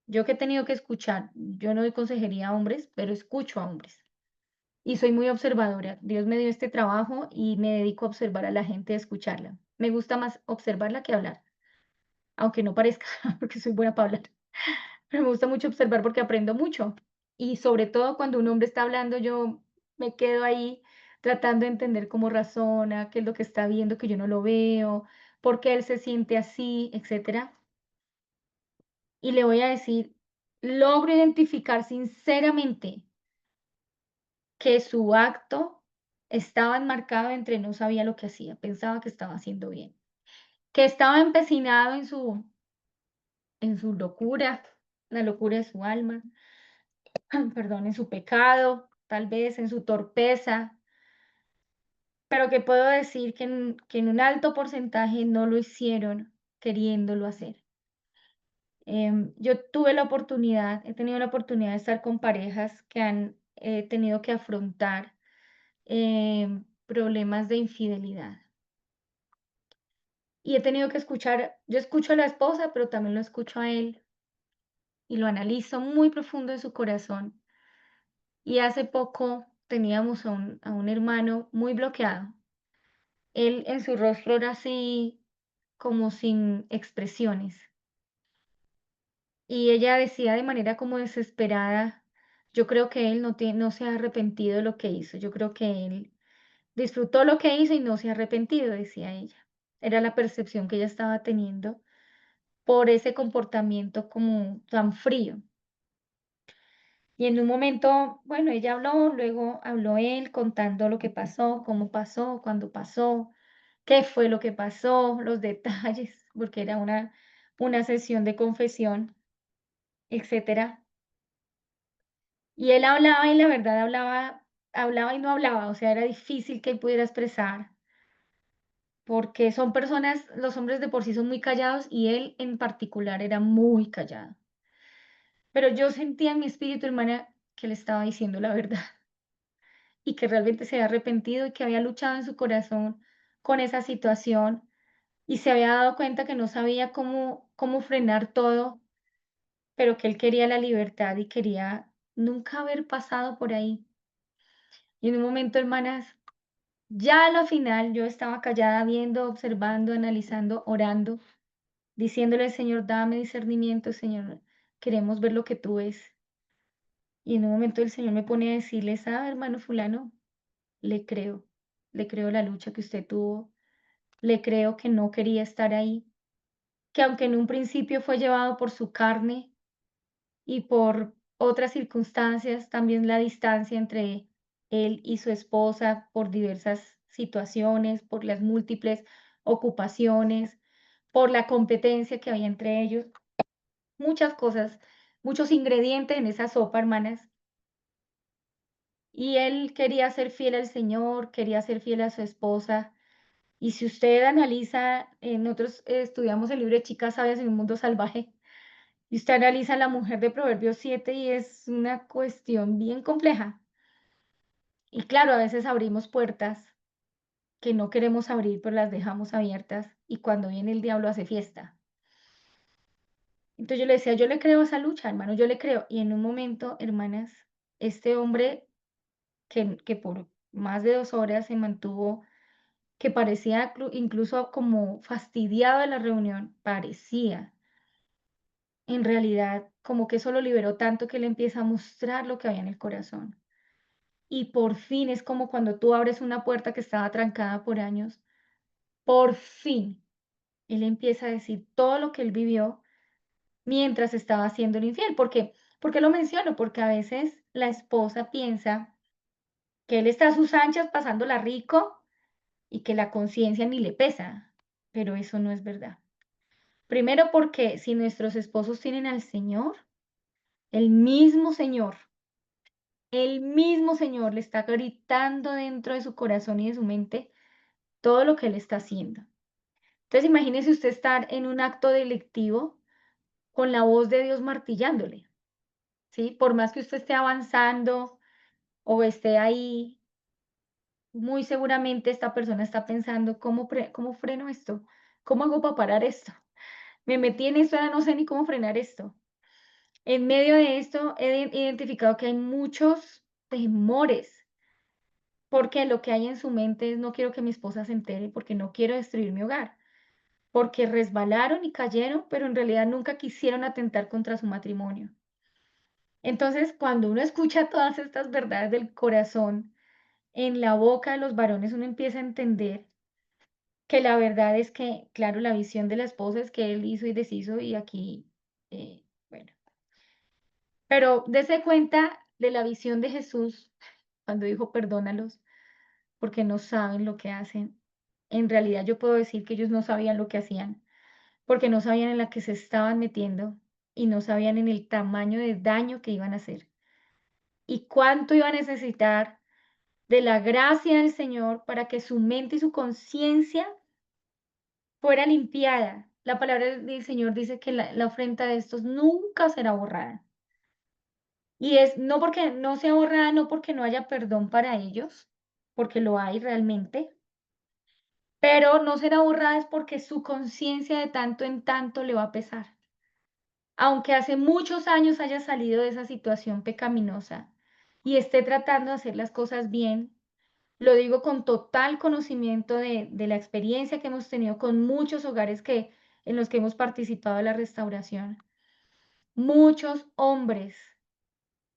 Yo que he tenido que escuchar, yo no doy consejería a hombres, pero escucho a hombres. Y soy muy observadora. Dios me dio este trabajo y me dedico a observar a la gente, a escucharla. Me gusta más observarla que hablar, aunque no parezca, porque soy buena para hablar. Pero me gusta mucho observar porque aprendo mucho. Y sobre todo cuando un hombre está hablando, yo me quedo ahí tratando de entender cómo razona, qué es lo que está viendo que yo no lo veo, por qué él se siente así, etcétera. Y le voy a decir, logro identificar sinceramente que su acto estaba enmarcado entre no sabía lo que hacía, pensaba que estaba haciendo bien, que estaba empecinado en su locura, la locura de su alma, perdón, en su pecado, tal vez en su torpeza, pero que puedo decir que en un alto porcentaje no lo hicieron queriéndolo hacer. Yo he tenido la oportunidad de estar con parejas que han tenido que afrontar problemas de infidelidad. Y he tenido que escuchar, yo escucho a la esposa, pero también lo escucho a él y lo analizo muy profundo en su corazón. Y hace poco teníamos a un hermano muy bloqueado. Él en su rostro era así como sin expresiones. Y ella decía de manera como desesperada, yo creo que él no se ha arrepentido de lo que hizo. Yo creo que él disfrutó lo que hizo y no se ha arrepentido, decía ella. Era la percepción que ella estaba teniendo por ese comportamiento como tan frío. Y en un momento, bueno, ella habló, luego habló él contando lo que pasó, cómo pasó, cuándo pasó, qué fue lo que pasó, los detalles, porque era una sesión de confesión, etcétera. Y él hablaba y la verdad hablaba y no hablaba, o sea, era difícil que él pudiera expresar, porque son personas, los hombres de por sí son muy callados y él en particular era muy callado. Pero yo sentía en mi espíritu, hermana, que le estaba diciendo la verdad y que realmente se había arrepentido y que había luchado en su corazón con esa situación y se había dado cuenta que no sabía cómo frenar todo, pero que él quería la libertad y quería nunca haber pasado por ahí. Y en un momento, hermanas, Ya a la final yo estaba callada viendo, observando, analizando, orando, diciéndole al Señor, dame discernimiento, Señor, queremos ver lo que tú ves. Y en un momento el Señor me pone a decirle, ¿sabe, hermano fulano? Le creo, le creo la lucha que usted tuvo, le creo que no quería estar ahí, que aunque en un principio fue llevado por su carne y por otras circunstancias, también la distancia entre él y su esposa por diversas situaciones, por las múltiples ocupaciones, por la competencia que había entre ellos, muchas cosas, muchos ingredientes en esa sopa, hermanas. Y él quería ser fiel al Señor, quería ser fiel a su esposa. Y si usted analiza, nosotros estudiamos el libro de Chicas Sabias en un mundo salvaje, y usted analiza a la mujer de Proverbios 7 y es una cuestión bien compleja. Y claro, a veces abrimos puertas que no queremos abrir, pero las dejamos abiertas y cuando viene el diablo hace fiesta. Entonces yo le decía, yo le creo a esa lucha, hermano, yo le creo. Y en un momento, hermanas, este hombre que por más de 2 horas se mantuvo, que parecía incluso como fastidiado de la reunión, parecía, en realidad, como que eso lo liberó tanto que le empieza a mostrar lo que había en el corazón. Y por fin es como cuando tú abres una puerta que estaba trancada por años, por fin él empieza a decir todo lo que él vivió mientras estaba siendo el infiel. ¿Por qué lo menciono? Porque a veces la esposa piensa que él está a sus anchas pasándola rico y que la conciencia ni le pesa, pero eso no es verdad. Primero porque si nuestros esposos tienen al Señor, el mismo Señor, el mismo Señor le está gritando dentro de su corazón y de su mente todo lo que él está haciendo. Entonces imagínese usted estar en un acto delictivo con la voz de Dios martillándole, ¿sí? Por más que usted esté avanzando o esté ahí, muy seguramente esta persona está pensando, ¿cómo freno esto? ¿Cómo hago para parar esto? Me metí en esto, ahora no sé ni cómo frenar esto. En medio de esto he identificado que hay muchos temores, porque lo que hay en su mente es no quiero que mi esposa se entere, porque no quiero destruir mi hogar, porque resbalaron y cayeron, pero en realidad nunca quisieron atentar contra su matrimonio. Entonces, cuando uno escucha todas estas verdades del corazón en la boca de los varones, uno empieza a entender que la verdad es que, claro, la visión de la esposa es que él hizo y deshizo y aquí, bueno, pero dése cuenta de la visión de Jesús cuando dijo perdónalos porque no saben lo que hacen. En realidad yo puedo decir que ellos no sabían lo que hacían, porque no sabían en la que se estaban metiendo y no sabían en el tamaño de daño que iban a hacer y cuánto iba a necesitar de la gracia del Señor para que su mente y su conciencia fuera limpiada. La palabra del Señor dice que la ofrenda de estos nunca será borrada. Y es no porque no sea borrada, no porque no haya perdón para ellos, porque lo hay realmente, pero no será borrada es porque su conciencia de tanto en tanto le va a pesar. Aunque hace muchos años haya salido de esa situación pecaminosa y esté tratando de hacer las cosas bien, lo digo con total conocimiento de la experiencia que hemos tenido con muchos hogares en los que hemos participado de la restauración. Muchos hombres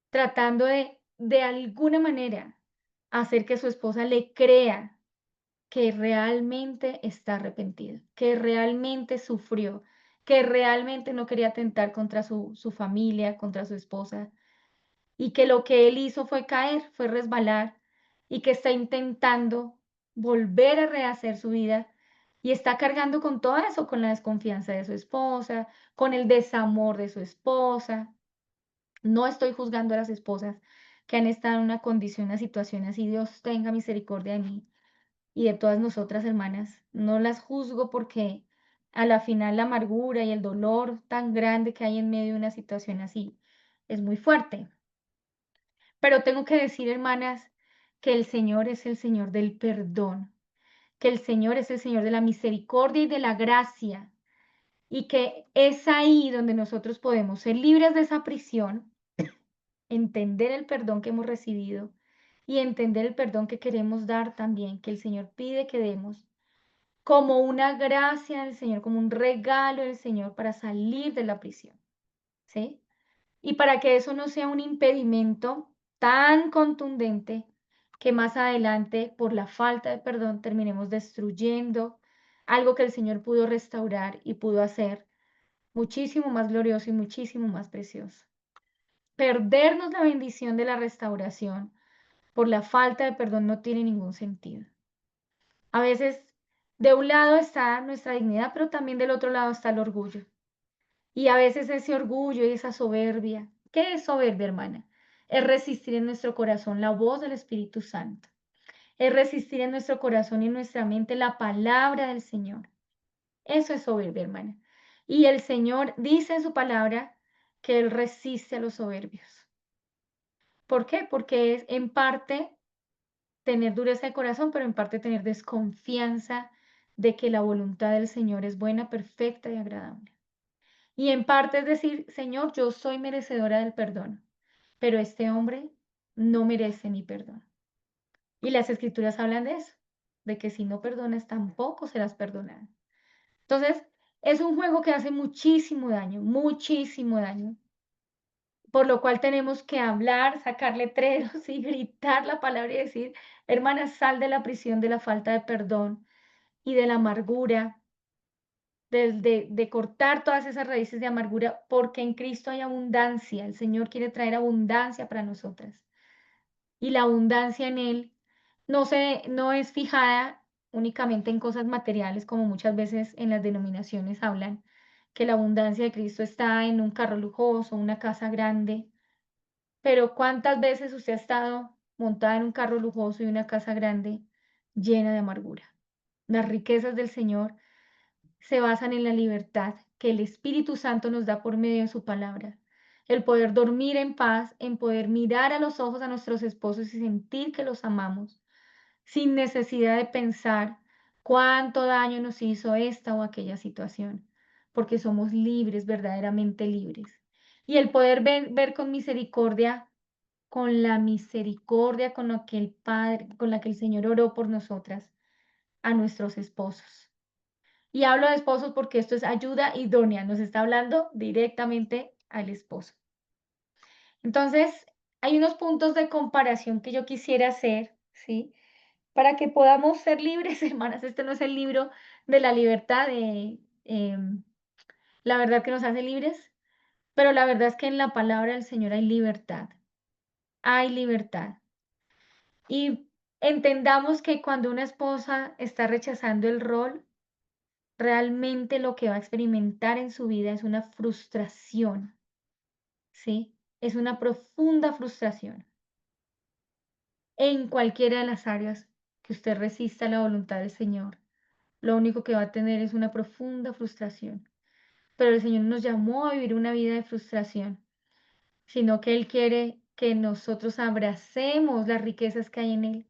tratando de alguna manera hacer que su esposa le crea que realmente está arrepentido, que realmente sufrió, que realmente no quería atentar contra su familia, contra su esposa, y que lo que él hizo fue caer, fue resbalar, y que está intentando volver a rehacer su vida y está cargando con todo eso, con la desconfianza de su esposa, con el desamor de su esposa. No estoy juzgando a las esposas que han estado en una condición, una situación así. Dios tenga misericordia de mí y de todas nosotras, hermanas. No las juzgo porque a la final la amargura y el dolor tan grande que hay en medio de una situación así es muy fuerte. Pero tengo que decir, hermanas, que el Señor es el Señor del perdón, que el Señor es el Señor de la misericordia y de la gracia, y que es ahí donde nosotros podemos ser libres de esa prisión, entender el perdón que hemos recibido y entender el perdón que queremos dar también, que el Señor pide que demos, como una gracia del Señor, como un regalo del Señor para salir de la prisión, ¿sí? Y para que eso no sea un impedimento tan contundente que más adelante, por la falta de perdón, terminemos destruyendo algo que el Señor pudo restaurar y pudo hacer muchísimo más glorioso y muchísimo más precioso. Perdernos la bendición de la restauración por la falta de perdón no tiene ningún sentido. A veces, de un lado está nuestra dignidad, pero también del otro lado está el orgullo. Y a veces ese orgullo y esa soberbia. ¿Qué es soberbia, hermana? Es resistir en nuestro corazón la voz del Espíritu Santo. Es resistir en nuestro corazón y en nuestra mente la palabra del Señor. Eso es soberbia, hermana. Y el Señor dice en su palabra que Él resiste a los soberbios. ¿Por qué? Porque es en parte tener dureza de corazón, pero en parte tener desconfianza de que la voluntad del Señor es buena, perfecta y agradable. Y en parte es decir, Señor, yo soy merecedora del perdón, pero este hombre no merece mi perdón. Y las escrituras hablan de eso, de que si no perdonas, tampoco serás perdonado. Entonces, es un juego que hace muchísimo daño, por lo cual tenemos que hablar, sacar letreros y gritar la palabra y decir, hermana, sal de la prisión de la falta de perdón y de la amargura, de cortar todas esas raíces de amargura, porque en Cristo hay abundancia. El Señor quiere traer abundancia para nosotras. Y la abundancia en Él no es fijada únicamente en cosas materiales, como muchas veces en las denominaciones hablan, que la abundancia de Cristo está en un carro lujoso, una casa grande. Pero ¿cuántas veces usted ha estado montada en un carro lujoso y una casa grande llena de amargura? Las riquezas del Señor se basan en la libertad que el Espíritu Santo nos da por medio de su palabra. El poder dormir en paz, en poder mirar a los ojos a nuestros esposos y sentir que los amamos, sin necesidad de pensar cuánto daño nos hizo esta o aquella situación, porque somos libres, verdaderamente libres. Y el poder ver con misericordia, con la misericordia con la que el Padre, con la que el Señor oró por nosotras, a nuestros esposos. Y hablo de esposos porque esto es ayuda idónea, nos está hablando directamente al esposo. Entonces, hay unos puntos de comparación que yo quisiera hacer, ¿sí? Para que podamos ser libres, hermanas. Este no es el libro de la libertad, de la verdad que nos hace libres, pero la verdad es que en la palabra del Señor hay libertad. Hay libertad. Y entendamos que cuando una esposa está rechazando el rol, realmente lo que va a experimentar en su vida es una frustración, ¿sí? Es una profunda frustración en cualquiera de las áreas que usted resista la voluntad del Señor. Lo único que va a tener es una profunda frustración. Pero el Señor nos llamó a vivir una vida de frustración, sino que Él quiere que nosotros abracemos las riquezas que hay en Él,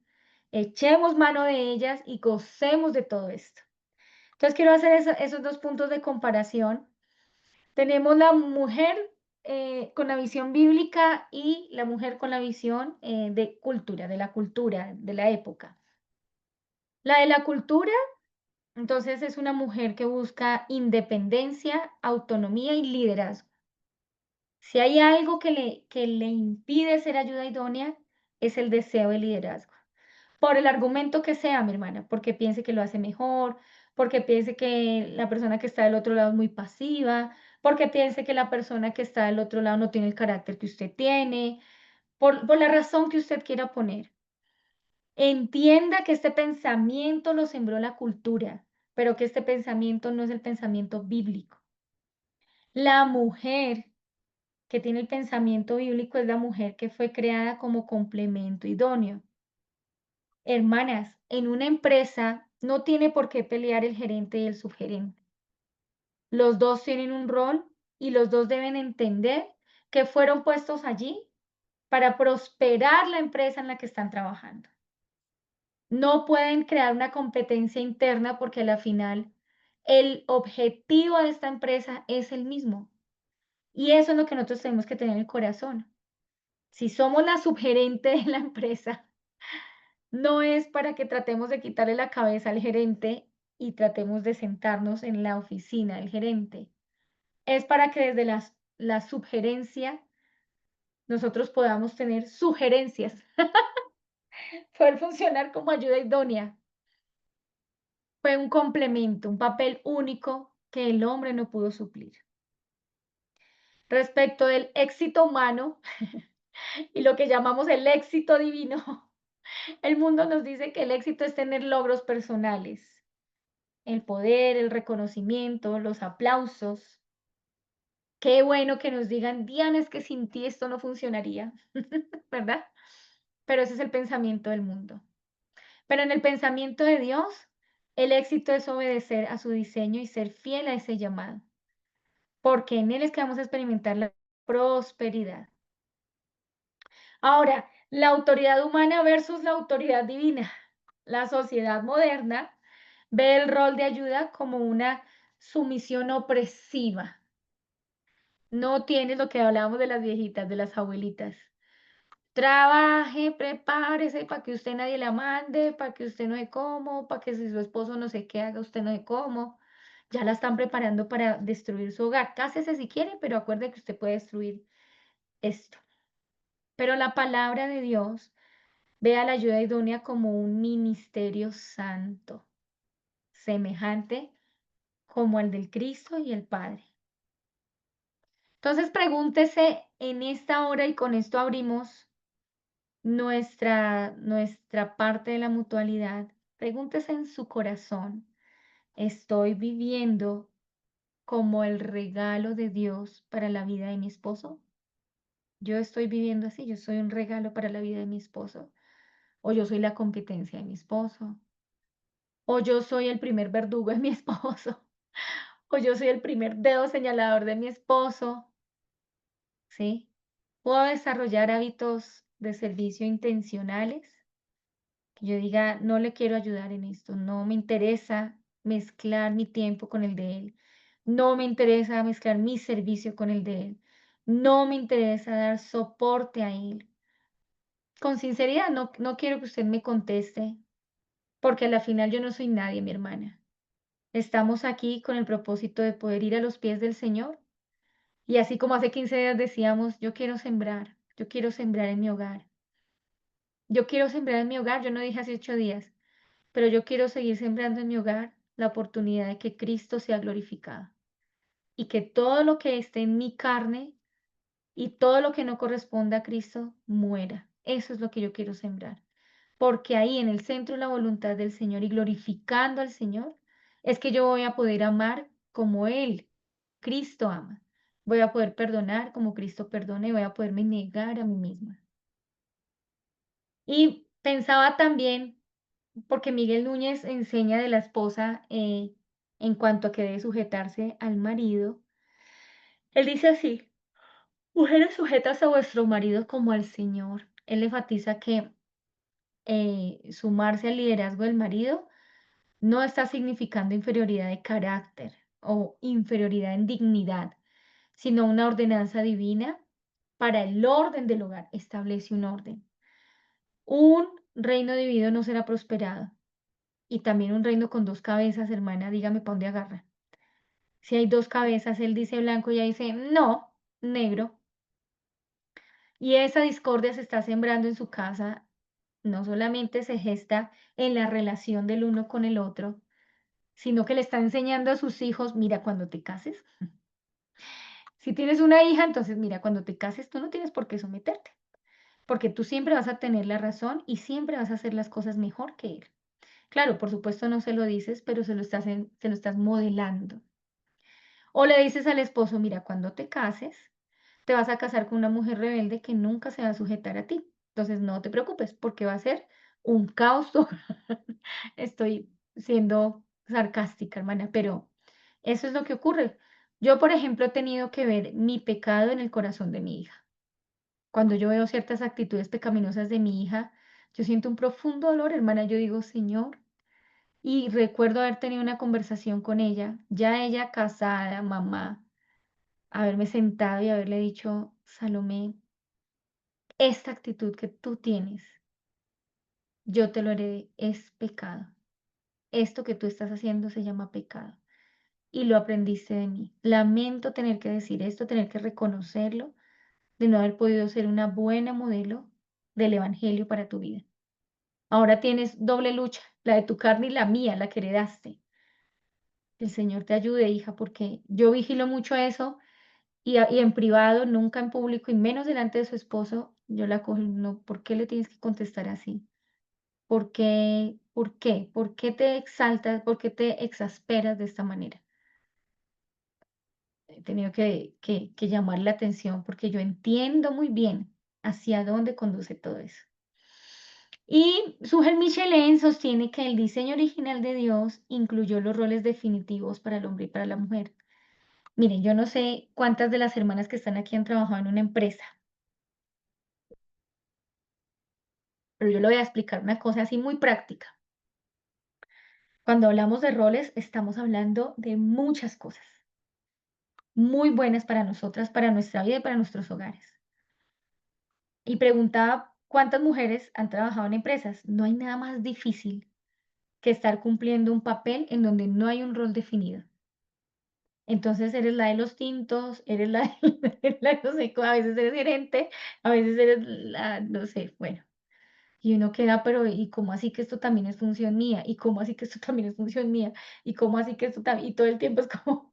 echemos mano de ellas y gocemos de todo esto. Entonces quiero hacer esos dos puntos de comparación. Tenemos la mujer con la visión bíblica y la mujer con la visión de cultura, de la cultura, de la época. La de la cultura, entonces, es una mujer que busca independencia, autonomía y liderazgo. Si hay algo que le impide ser ayuda idónea, es el deseo de liderazgo. Por el argumento que sea, mi hermana, porque piense que lo hace mejor, porque piense que la persona que está del otro lado es muy pasiva, porque piense que la persona que está del otro lado no tiene el carácter que usted tiene, por la razón que usted quiera poner. Entienda que este pensamiento lo sembró la cultura, pero que este pensamiento no es el pensamiento bíblico. La mujer que tiene el pensamiento bíblico es la mujer que fue creada como complemento idóneo. Hermanas, en una empresa no tiene por qué pelear el gerente y el subgerente. Los dos tienen un rol y los dos deben entender que fueron puestos allí para prosperar la empresa en la que están trabajando. No pueden crear una competencia interna porque a la final el objetivo de esta empresa es el mismo. Y eso es lo que nosotros tenemos que tener en el corazón. Si somos la subgerente de la empresa, No es para que tratemos de quitarle la cabeza al gerente y tratemos de sentarnos en la oficina del gerente. Es para que desde la sugerencia nosotros podamos tener sugerencias, poder funcionar como ayuda idónea. Fue un complemento, un papel único que el hombre no pudo suplir. Respecto del éxito humano y lo que llamamos el éxito divino, el mundo nos dice que el éxito es tener logros personales, el poder, el reconocimiento, los aplausos. Qué bueno que nos digan, Diana, es que sin ti esto no funcionaría, ¿verdad? Pero ese es el pensamiento del mundo. Pero en el pensamiento de Dios, el éxito es obedecer a su diseño y ser fiel a ese llamado, porque en él es que vamos a experimentar la prosperidad. Ahora, la autoridad humana versus la autoridad divina. La sociedad moderna ve el rol de ayuda como una sumisión opresiva. No tienes lo que hablábamos de las viejitas, de las abuelitas. Trabaje, prepárese para que usted nadie la mande, para que usted no sé cómo, para que si su esposo no sé qué haga, usted no sé cómo. Ya la están preparando para destruir su hogar. Cásese si quiere, pero acuerde que usted puede destruir esto. Pero la palabra de Dios ve a la ayuda idónea como un ministerio santo, semejante como el del Cristo y el Padre. Entonces pregúntese en esta hora y con esto abrimos nuestra parte de la mutualidad. Pregúntese en su corazón, ¿estoy viviendo como el regalo de Dios para la vida de mi esposo? Yo estoy viviendo así, yo soy un regalo para la vida de mi esposo, o yo soy la competencia de mi esposo, o yo soy el primer verdugo de mi esposo, o yo soy el primer dedo señalador de mi esposo, ¿sí? Puedo desarrollar hábitos de servicio intencionales, que yo diga, no le quiero ayudar en esto, no me interesa mezclar mi tiempo con el de él, no me interesa mezclar mi servicio con el de él, no me interesa dar soporte a él. Con sinceridad, no quiero que usted me conteste, porque a la final yo no soy nadie, mi hermana. Estamos aquí con el propósito de poder ir a los pies del Señor. Y así como hace 15 días decíamos, yo quiero sembrar en mi hogar. Yo quiero sembrar en mi hogar, yo no dije hace 8 días, pero yo quiero seguir sembrando en mi hogar la oportunidad de que Cristo sea glorificado y que todo lo que esté en mi carne y todo lo que no corresponda a Cristo muera. Eso es lo que yo quiero sembrar. Porque ahí en el centro de la voluntad del Señor y glorificando al Señor, es que yo voy a poder amar como Él, Cristo ama. Voy a poder perdonar como Cristo perdona y voy a poderme negar a mí misma. Y pensaba también, porque Miguel Núñez enseña de la esposa en cuanto a que debe sujetarse al marido, él dice así, mujeres sujetas a vuestro marido como al Señor. Él enfatiza que sumarse al liderazgo del marido no está significando inferioridad de carácter o inferioridad en dignidad, sino una ordenanza divina para el orden del hogar. Establece un orden. Un reino dividido no será prosperado. Y también un reino con dos cabezas, hermana, dígame para dónde agarra. Si hay dos cabezas, él dice blanco y ella dice no, negro. Y esa discordia se está sembrando en su casa, no solamente se gesta en la relación del uno con el otro, sino que le está enseñando a sus hijos, mira, cuando te cases, si tienes una hija, entonces mira, cuando te cases tú no tienes por qué someterte, porque tú siempre vas a tener la razón y siempre vas a hacer las cosas mejor que él. Claro, por supuesto no se lo dices, pero se lo estás modelando. O le dices al esposo, mira, cuando te cases, te vas a casar con una mujer rebelde que nunca se va a sujetar a ti. Entonces no te preocupes, porque va a ser un caos. Estoy siendo sarcástica, hermana, pero eso es lo que ocurre. Yo, por ejemplo, he tenido que ver mi pecado en el corazón de mi hija. Cuando yo veo ciertas actitudes pecaminosas de mi hija, yo siento un profundo dolor, hermana. Yo digo, Señor, y recuerdo haber tenido una conversación con ella, ya ella casada, mamá, haberme sentado y haberle dicho, Salomé, esta actitud que tú tienes yo te lo heredé, es pecado. Esto que tú estás haciendo se llama pecado y lo aprendiste de mí. Lamento tener que decir esto, tener que reconocerlo, de no haber podido ser una buena modelo del evangelio para tu vida. Ahora tienes doble lucha, la de tu carne y la mía, la que heredaste. El Señor te ayude, hija, porque yo vigilo mucho eso y en privado, nunca en público y menos delante de su esposo, yo la cojo, no, ¿por qué le tienes que contestar así? ¿Por qué? ¿Por qué? ¿Por qué te exaltas? ¿Por qué te exasperas de esta manera? He tenido que llamar la atención porque yo entiendo muy bien hacia dónde conduce todo eso. Y Suger Michelin sostiene que el diseño original de Dios incluyó los roles definitivos para el hombre y para la mujer. Miren, yo no sé cuántas de las hermanas que están aquí han trabajado en una empresa, pero yo le voy a explicar una cosa así muy práctica. Cuando hablamos de roles, estamos hablando de muchas cosas muy buenas para nosotras, para nuestra vida y para nuestros hogares. Y preguntaba cuántas mujeres han trabajado en empresas. No hay nada más difícil que estar cumpliendo un papel en donde no hay un rol definido. Entonces eres la de los tintos, eres la de, la no sé, a veces eres gerente, a veces eres la, no sé, bueno. Y uno queda, pero ¿y cómo así que esto también es función mía? ¿Y cómo así que esto también es función mía? ¿Y cómo así que esto también? Y todo el tiempo es como,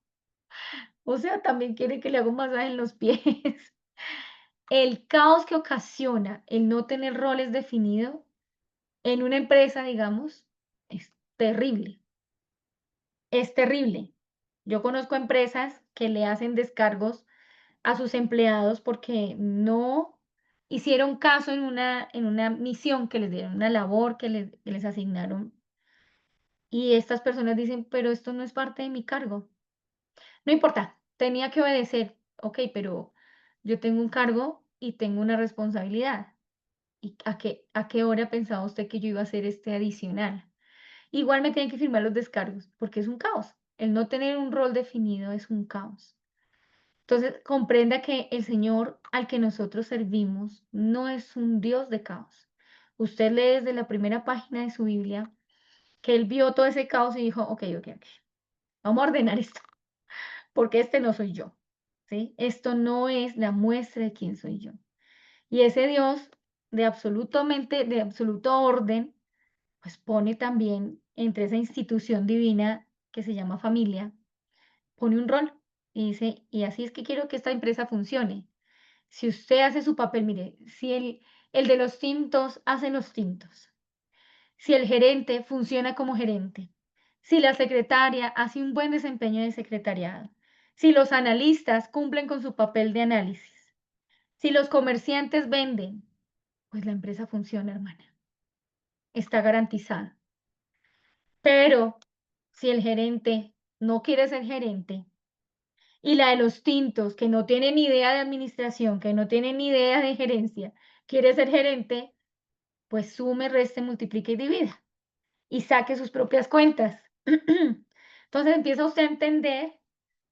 o sea, también quiere que le haga un masaje en los pies. El caos que ocasiona el no tener roles definidos en una empresa, digamos, es terrible, es terrible. Yo conozco empresas que le hacen descargos a sus empleados porque no hicieron caso en una misión que les dieron, una labor que les asignaron. Y estas personas dicen, pero esto no es parte de mi cargo. No importa, tenía que obedecer. Ok, pero yo tengo un cargo y tengo una responsabilidad. ¿Y a qué hora pensaba usted que yo iba a hacer este adicional? Igual me tienen que firmar los descargos, porque es un caos. El no tener un rol definido es un caos. Entonces, comprenda que el Señor al que nosotros servimos no es un Dios de caos. Usted lee desde la primera página de su Biblia que Él vio todo ese caos y dijo, ok, ok, ok, vamos a ordenar esto, porque este no soy yo, ¿sí? Esto no es la muestra de quién soy yo. Y ese Dios de absoluto orden, pues pone también entre esa institución divina que se llama familia, pone un rol y dice, y así es que quiero que esta empresa funcione. Si usted hace su papel, mire, si el de los tintos hace los tintos, si el gerente funciona como gerente, si la secretaria hace un buen desempeño de secretariado, si los analistas cumplen con su papel de análisis, si los comerciantes venden, pues la empresa funciona, hermana, está garantizada. Pero si el gerente no quiere ser gerente y la de los tintos, que no tiene ni idea de administración, que no tiene ni idea de gerencia, quiere ser gerente, pues sume, reste, multiplique y divida y saque sus propias cuentas. Entonces empieza usted a entender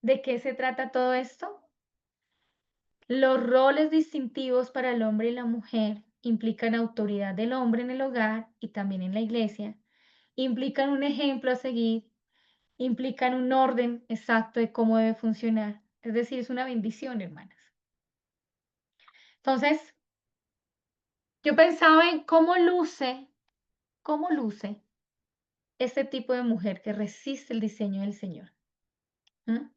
de qué se trata todo esto. Los roles distintivos para el hombre y la mujer implican autoridad del hombre en el hogar y también en la iglesia, implican un ejemplo a seguir, implican un orden exacto de cómo debe funcionar. Es decir, es una bendición, hermanas. Entonces, yo pensaba en cómo luce este tipo de mujer que resiste el diseño del Señor. ¿Mm?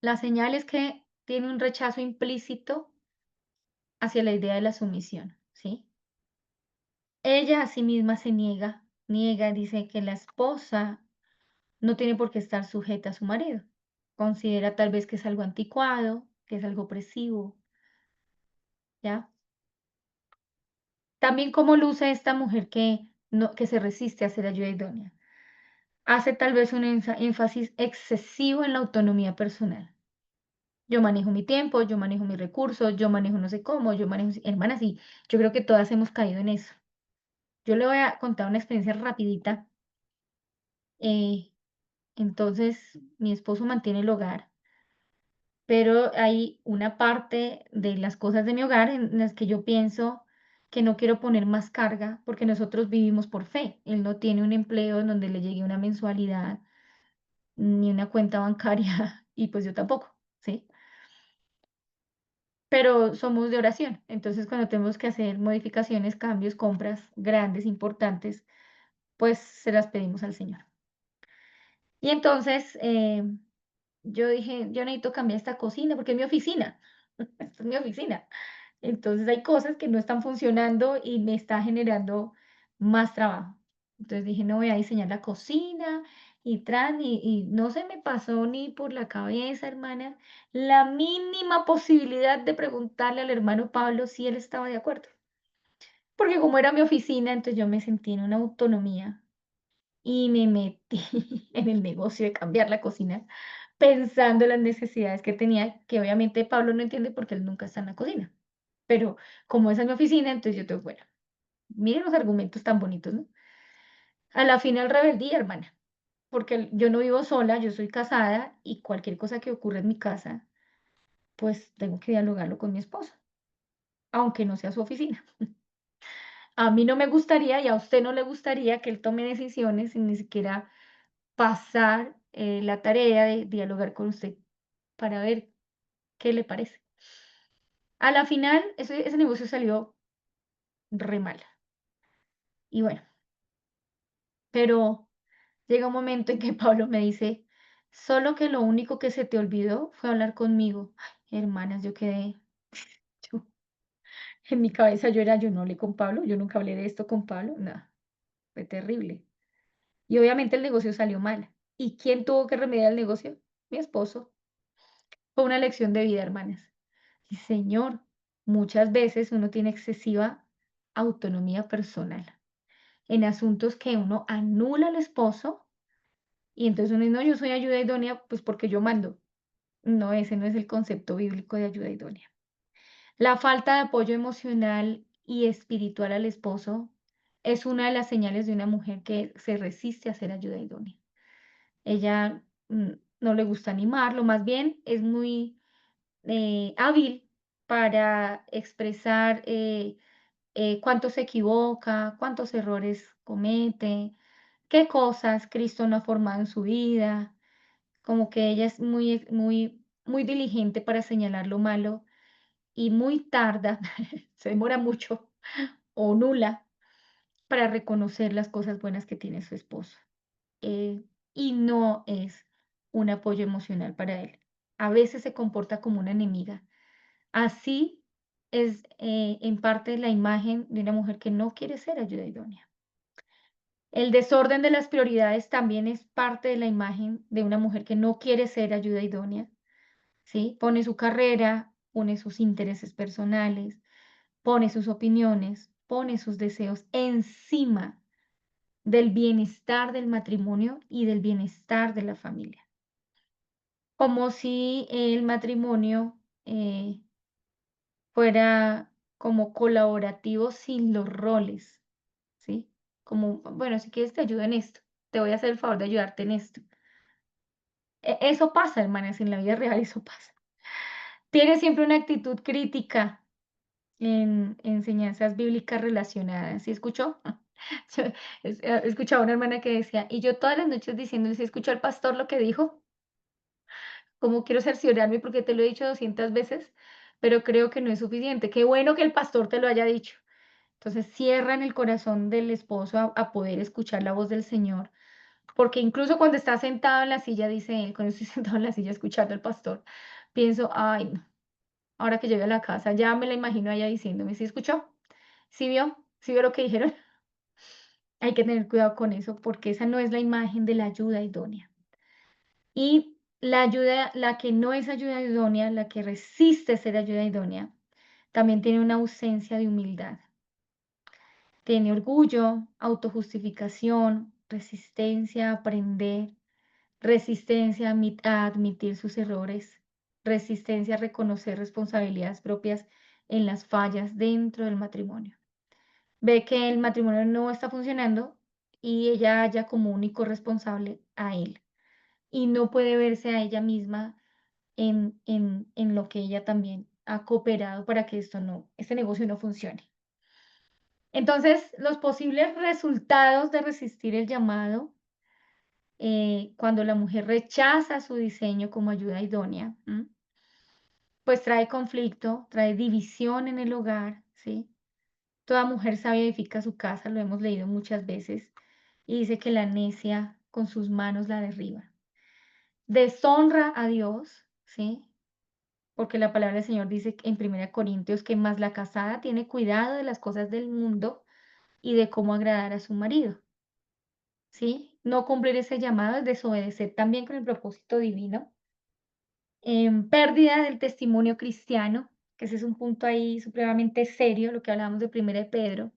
La señal es que tiene un rechazo implícito hacia la idea de la sumisión, ¿sí? Ella a sí misma se niega, dice que la esposa no tiene por qué estar sujeta a su marido. Considera tal vez que es algo anticuado, que es algo opresivo, ¿ya? También cómo luce esta mujer que, no, que se resiste a ser ayuda idónea. Hace tal vez un énfasis excesivo en la autonomía personal. Yo manejo mi tiempo, yo manejo mis recursos, yo manejo no sé cómo, yo manejo, hermanas, y yo creo que todas hemos caído en eso. Yo le voy a contar una experiencia rapidita. Eh, entonces, mi esposo mantiene el hogar pero hay una parte de las cosas de mi hogar en las que yo pienso que no quiero poner más carga, porque nosotros vivimos por fe. Él no tiene un empleo en donde le llegue una mensualidad ni una cuenta bancaria y pues yo tampoco, ¿sí? Pero somos de oración. Entonces, cuando tenemos que hacer modificaciones, cambios, compras grandes, importantes, pues se las pedimos al Señor. Y entonces, yo dije: "Yo necesito cambiar esta cocina", porque es mi oficina, esta es mi oficina. Entonces, hay cosas que no están funcionando y me está generando más trabajo. Entonces dije: "No, voy a diseñar la cocina", y no se me pasó ni por la cabeza, hermana, la mínima posibilidad de preguntarle al hermano Pablo si él estaba de acuerdo. Porque como era mi oficina, entonces yo me sentí en una autonomía y me metí en el negocio de cambiar la cocina, pensando en las necesidades que tenía, que obviamente Pablo no entiende porque él nunca está en la cocina. Pero como esa es mi oficina, entonces yo tengo, bueno, miren los argumentos tan bonitos, ¿no? A la final rebeldía, hermana, porque yo no vivo sola, yo soy casada y cualquier cosa que ocurra en mi casa, pues tengo que dialogarlo con mi esposo, aunque no sea su oficina. A mí no me gustaría y a usted no le gustaría que él tome decisiones sin ni siquiera pasar la tarea de dialogar con usted para ver qué le parece. A la final, ese negocio salió re mal. Y bueno, pero llega un momento en que Pablo me dice: "Solo que lo único que se te olvidó fue hablar conmigo". Ay, hermanas, yo quedé, yo en mi cabeza yo no hablé con Pablo, yo nunca hablé de esto con Pablo, no, fue terrible. Y obviamente el negocio salió mal. ¿Y quién tuvo que remediar el negocio? Mi esposo. Fue una lección de vida, hermanas. Y Señor, muchas veces uno tiene excesiva autonomía personal en asuntos que uno anula al esposo y entonces uno dice: "No, yo soy ayuda idónea, pues porque yo mando". No, ese no es el concepto bíblico de ayuda idónea. La falta de apoyo emocional y espiritual al esposo es una de las señales de una mujer que se resiste a ser ayuda idónea. Ella no le gusta animarlo, más bien es muy hábil para expresar cuánto se equivoca, cuántos errores comete, qué cosas Cristo no ha formado en su vida, como que ella es muy diligente para señalar lo malo y muy tarda, se demora mucho o nula para reconocer las cosas buenas que tiene su esposo. eh, y no es un apoyo emocional para él. A veces se comporta como una enemiga. Así es en parte la imagen de una mujer que no quiere ser ayuda idónea. El desorden de las prioridades también es parte de la imagen de una mujer que no quiere ser ayuda idónea, ¿sí? Pone su carrera, pone sus intereses personales, pone sus opiniones, pone sus deseos encima del bienestar del matrimonio y del bienestar de la familia. Como si el matrimonio fuera como colaborativo sin los roles, ¿sí? Como, bueno, si quieres te ayudo en esto, te voy a hacer el favor de ayudarte en esto. Eso pasa, hermanas, en la vida real eso pasa. Tiene siempre una actitud crítica en enseñanzas bíblicas relacionadas, ¿sí escuchó? Yo escuchaba una hermana que decía: "Y yo todas las noches diciendo, ¿sí escuchó el pastor lo que dijo? Como quiero cerciorarme porque te lo he dicho 200 veces, pero creo que no es suficiente. Qué bueno que el pastor te lo haya dicho". Entonces cierran el corazón del esposo a poder escuchar la voz del Señor, porque incluso cuando está sentado en la silla, dice él, cuando estoy sentado en la silla escuchando al pastor, pienso: "Ay, no, ahora que llegue a la casa, ya me la imagino a ella diciéndome, ¿sí escuchó? ¿Sí vio? ¿Sí vio lo que dijeron?". Hay que tener cuidado con eso, porque esa no es la imagen de la ayuda idónea. Y la ayuda, la que no es ayuda idónea, la que resiste ser ayuda idónea, también tiene una ausencia de humildad. Tiene orgullo, autojustificación, resistencia a aprender, resistencia a admitir sus errores, resistencia a reconocer responsabilidades propias en las fallas dentro del matrimonio. Ve que el matrimonio no está funcionando y ella haya como único responsable a él y no puede verse a ella misma en lo que ella también ha cooperado para que este negocio no funcione. Entonces, los posibles resultados de resistir el llamado, cuando la mujer rechaza su diseño como ayuda idónea, pues trae conflicto, trae división en el hogar, ¿sí? Toda mujer sabia edifica su casa, lo hemos leído muchas veces, y dice que la necia con sus manos la derriba. Deshonra a Dios, ¿sí? Porque la palabra del Señor dice en 1 Corintios que más la casada tiene cuidado de las cosas del mundo y de cómo agradar a su marido, ¿sí? No cumplir ese llamado es desobedecer también con el propósito divino. Pérdida del testimonio cristiano, que ese es un punto ahí supremamente serio, lo que hablábamos de 1 Pedro.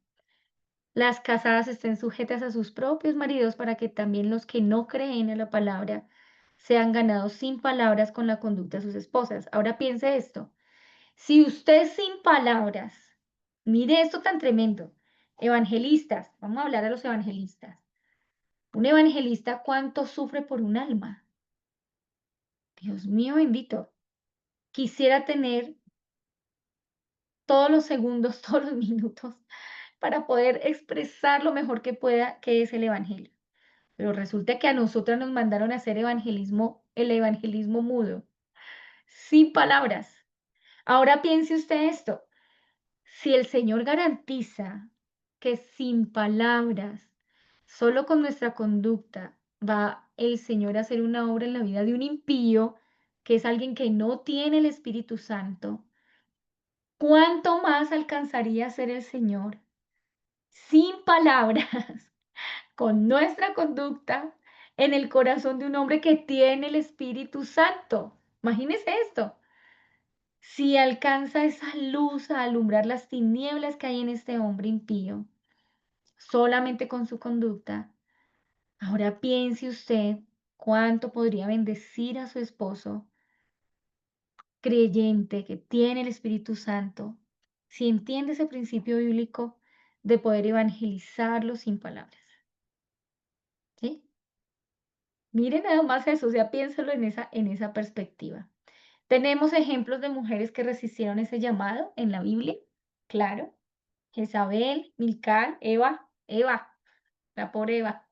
Las casadas estén sujetas a sus propios maridos para que también los que no creen en la palabra sean ganados sin palabras con la conducta de sus esposas. Ahora piense esto, si usted sin palabras, mire esto tan tremendo, evangelistas, vamos a hablar a los evangelistas. Un evangelista, ¿cuánto sufre por un alma? Dios mío bendito. Quisiera tener todos los segundos, todos los minutos para poder expresar lo mejor que pueda qué es el evangelio. Pero resulta que a nosotras nos mandaron a hacer evangelismo, el evangelismo mudo, sin palabras. Ahora piense usted esto, si el Señor garantiza que sin palabras, solo con nuestra conducta, va el Señor a hacer una obra en la vida de un impío, que es alguien que no tiene el Espíritu Santo, ¿cuánto más alcanzaría a ser el Señor sin palabras, con nuestra conducta, en el corazón de un hombre que tiene el Espíritu Santo? Imagínese esto. Si alcanza esa luz a alumbrar las tinieblas que hay en este hombre impío, solamente con su conducta, ahora piense usted cuánto podría bendecir a su esposo creyente que tiene el Espíritu Santo, si entiende ese principio bíblico de poder evangelizarlo sin palabras, ¿sí? Miren nada más eso, o sea, piénselo en esa perspectiva. Tenemos ejemplos de mujeres que resistieron ese llamado en la Biblia, claro. Jezabel, Milcal, Eva, la pobre Eva.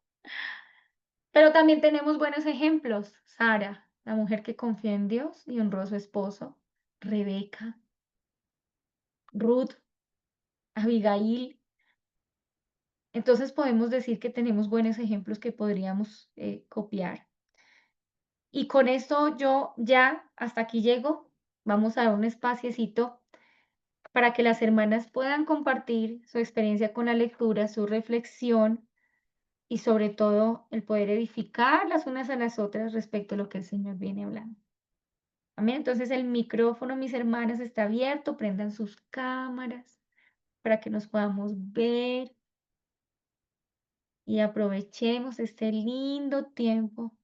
Pero también tenemos buenos ejemplos. Sara, la mujer que confió en Dios y honró a su esposo. Rebeca, Ruth, Abigail. Entonces podemos decir que tenemos buenos ejemplos que podríamos copiar. Y con esto yo ya hasta aquí llego. Vamos a dar un espaciecito para que las hermanas puedan compartir su experiencia con la lectura, su reflexión y sobre todo el poder edificar las unas a las otras respecto a lo que el Señor viene hablando. Amén. Entonces el micrófono, mis hermanas, está abierto. Prendan sus cámaras para que nos podamos ver y aprovechemos este lindo tiempo